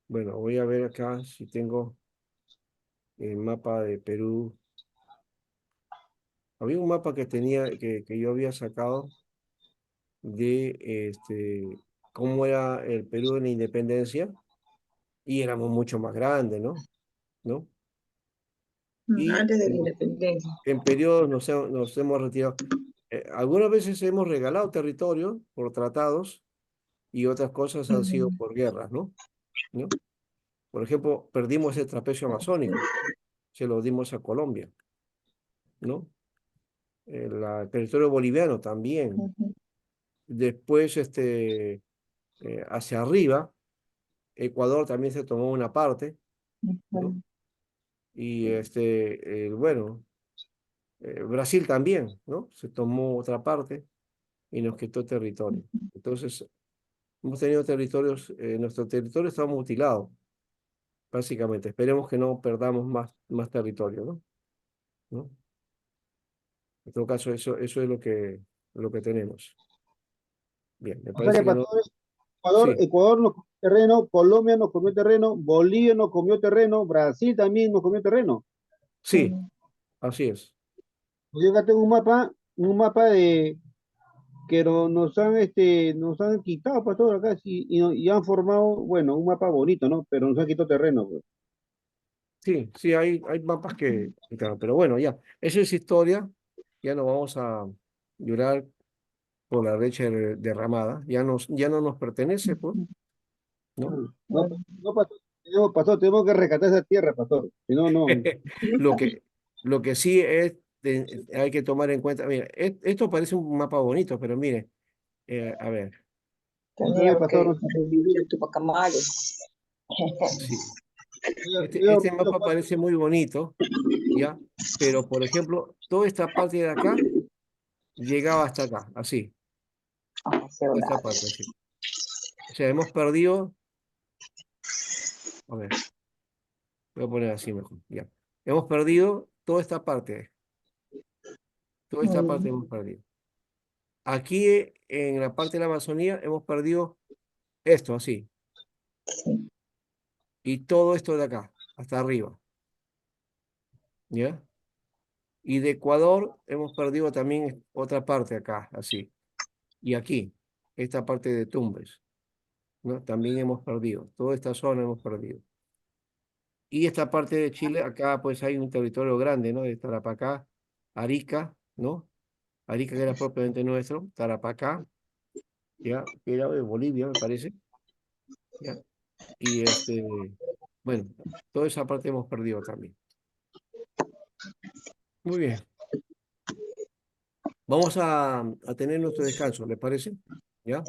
Bueno, voy a ver acá si tengo el mapa de Perú. Había un mapa que tenía, que yo había sacado de cómo era el Perú en la independencia y éramos mucho más grandes, ¿no? ¿No? Y Antes de la independencia. en periodos nos hemos retirado. Algunas veces hemos regalado territorio por tratados y otras cosas han sido por guerras, ¿no? ¿No? Por ejemplo, perdimos el trapecio amazónico, se lo dimos a Colombia, ¿no? El territorio boliviano también. Ujú. Después, hacia arriba, Ecuador también se tomó una parte, ¿no? Ujú. Y bueno, Brasil también, ¿no? Se tomó otra parte y nos quitó territorio. Entonces, hemos tenido territorios, nuestro territorio está mutilado, básicamente. Esperemos que no perdamos más territorio, ¿no? ¿No? En todo caso, eso es lo que tenemos. Bien, me O sea que parece que no. pasó Ecuador, Sí, Ecuador nos comió terreno, Colombia nos comió terreno, Bolivia nos comió terreno, Brasil también nos comió terreno. sí, así es. Yo acá tengo un mapa de que nos han quitado para todo acá sí, y han formado, bueno, un mapa bonito, ¿no? Pero nos han quitado terreno, pues. Sí, sí, hay mapas claro, pero bueno, ya, eso es historia, ya no vamos a llorar por la leche derramada, ya no nos pertenece, pues, ¿no? No, no, pastor, tenemos que rescatar esa tierra, pastor. Si no, no. Lo que, lo que sí es, hay que tomar en cuenta, mira, esto parece un mapa bonito, pero mire, a ver, Oye, Teníamos pastor, que revivir el Tupacamares. sí, yo, este mapa parece muy bonito, ¿ya? Pero, por ejemplo, toda esta parte de acá llegaba hasta acá, así, toda esta parte, así. O sea, hemos perdido, a ver, voy a poner así mejor, ya. Hemos perdido toda esta parte hemos perdido. Aquí en la parte de la Amazonía hemos perdido esto, así, y todo esto de acá, hasta arriba, ¿ya? Y de Ecuador hemos perdido también otra parte acá, así. Y aquí, esta parte de Tumbes, ¿no? También hemos perdido, toda esta zona hemos perdido. Y esta parte de Chile, acá pues hay un territorio grande, ¿no? De Tarapacá, Arica, ¿no? Arica que era propiamente nuestro, Tarapacá, ¿ya? Que era de Bolivia, me parece, ¿ya? Y bueno, toda esa parte hemos perdido también. Muy bien, vamos a tener nuestro descanso, ¿les parece? ¿Ya?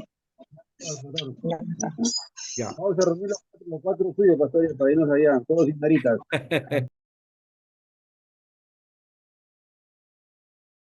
Ya. Vamos a reunir los cuatro suyos, pastor, para irnos allá, todos sin maritas.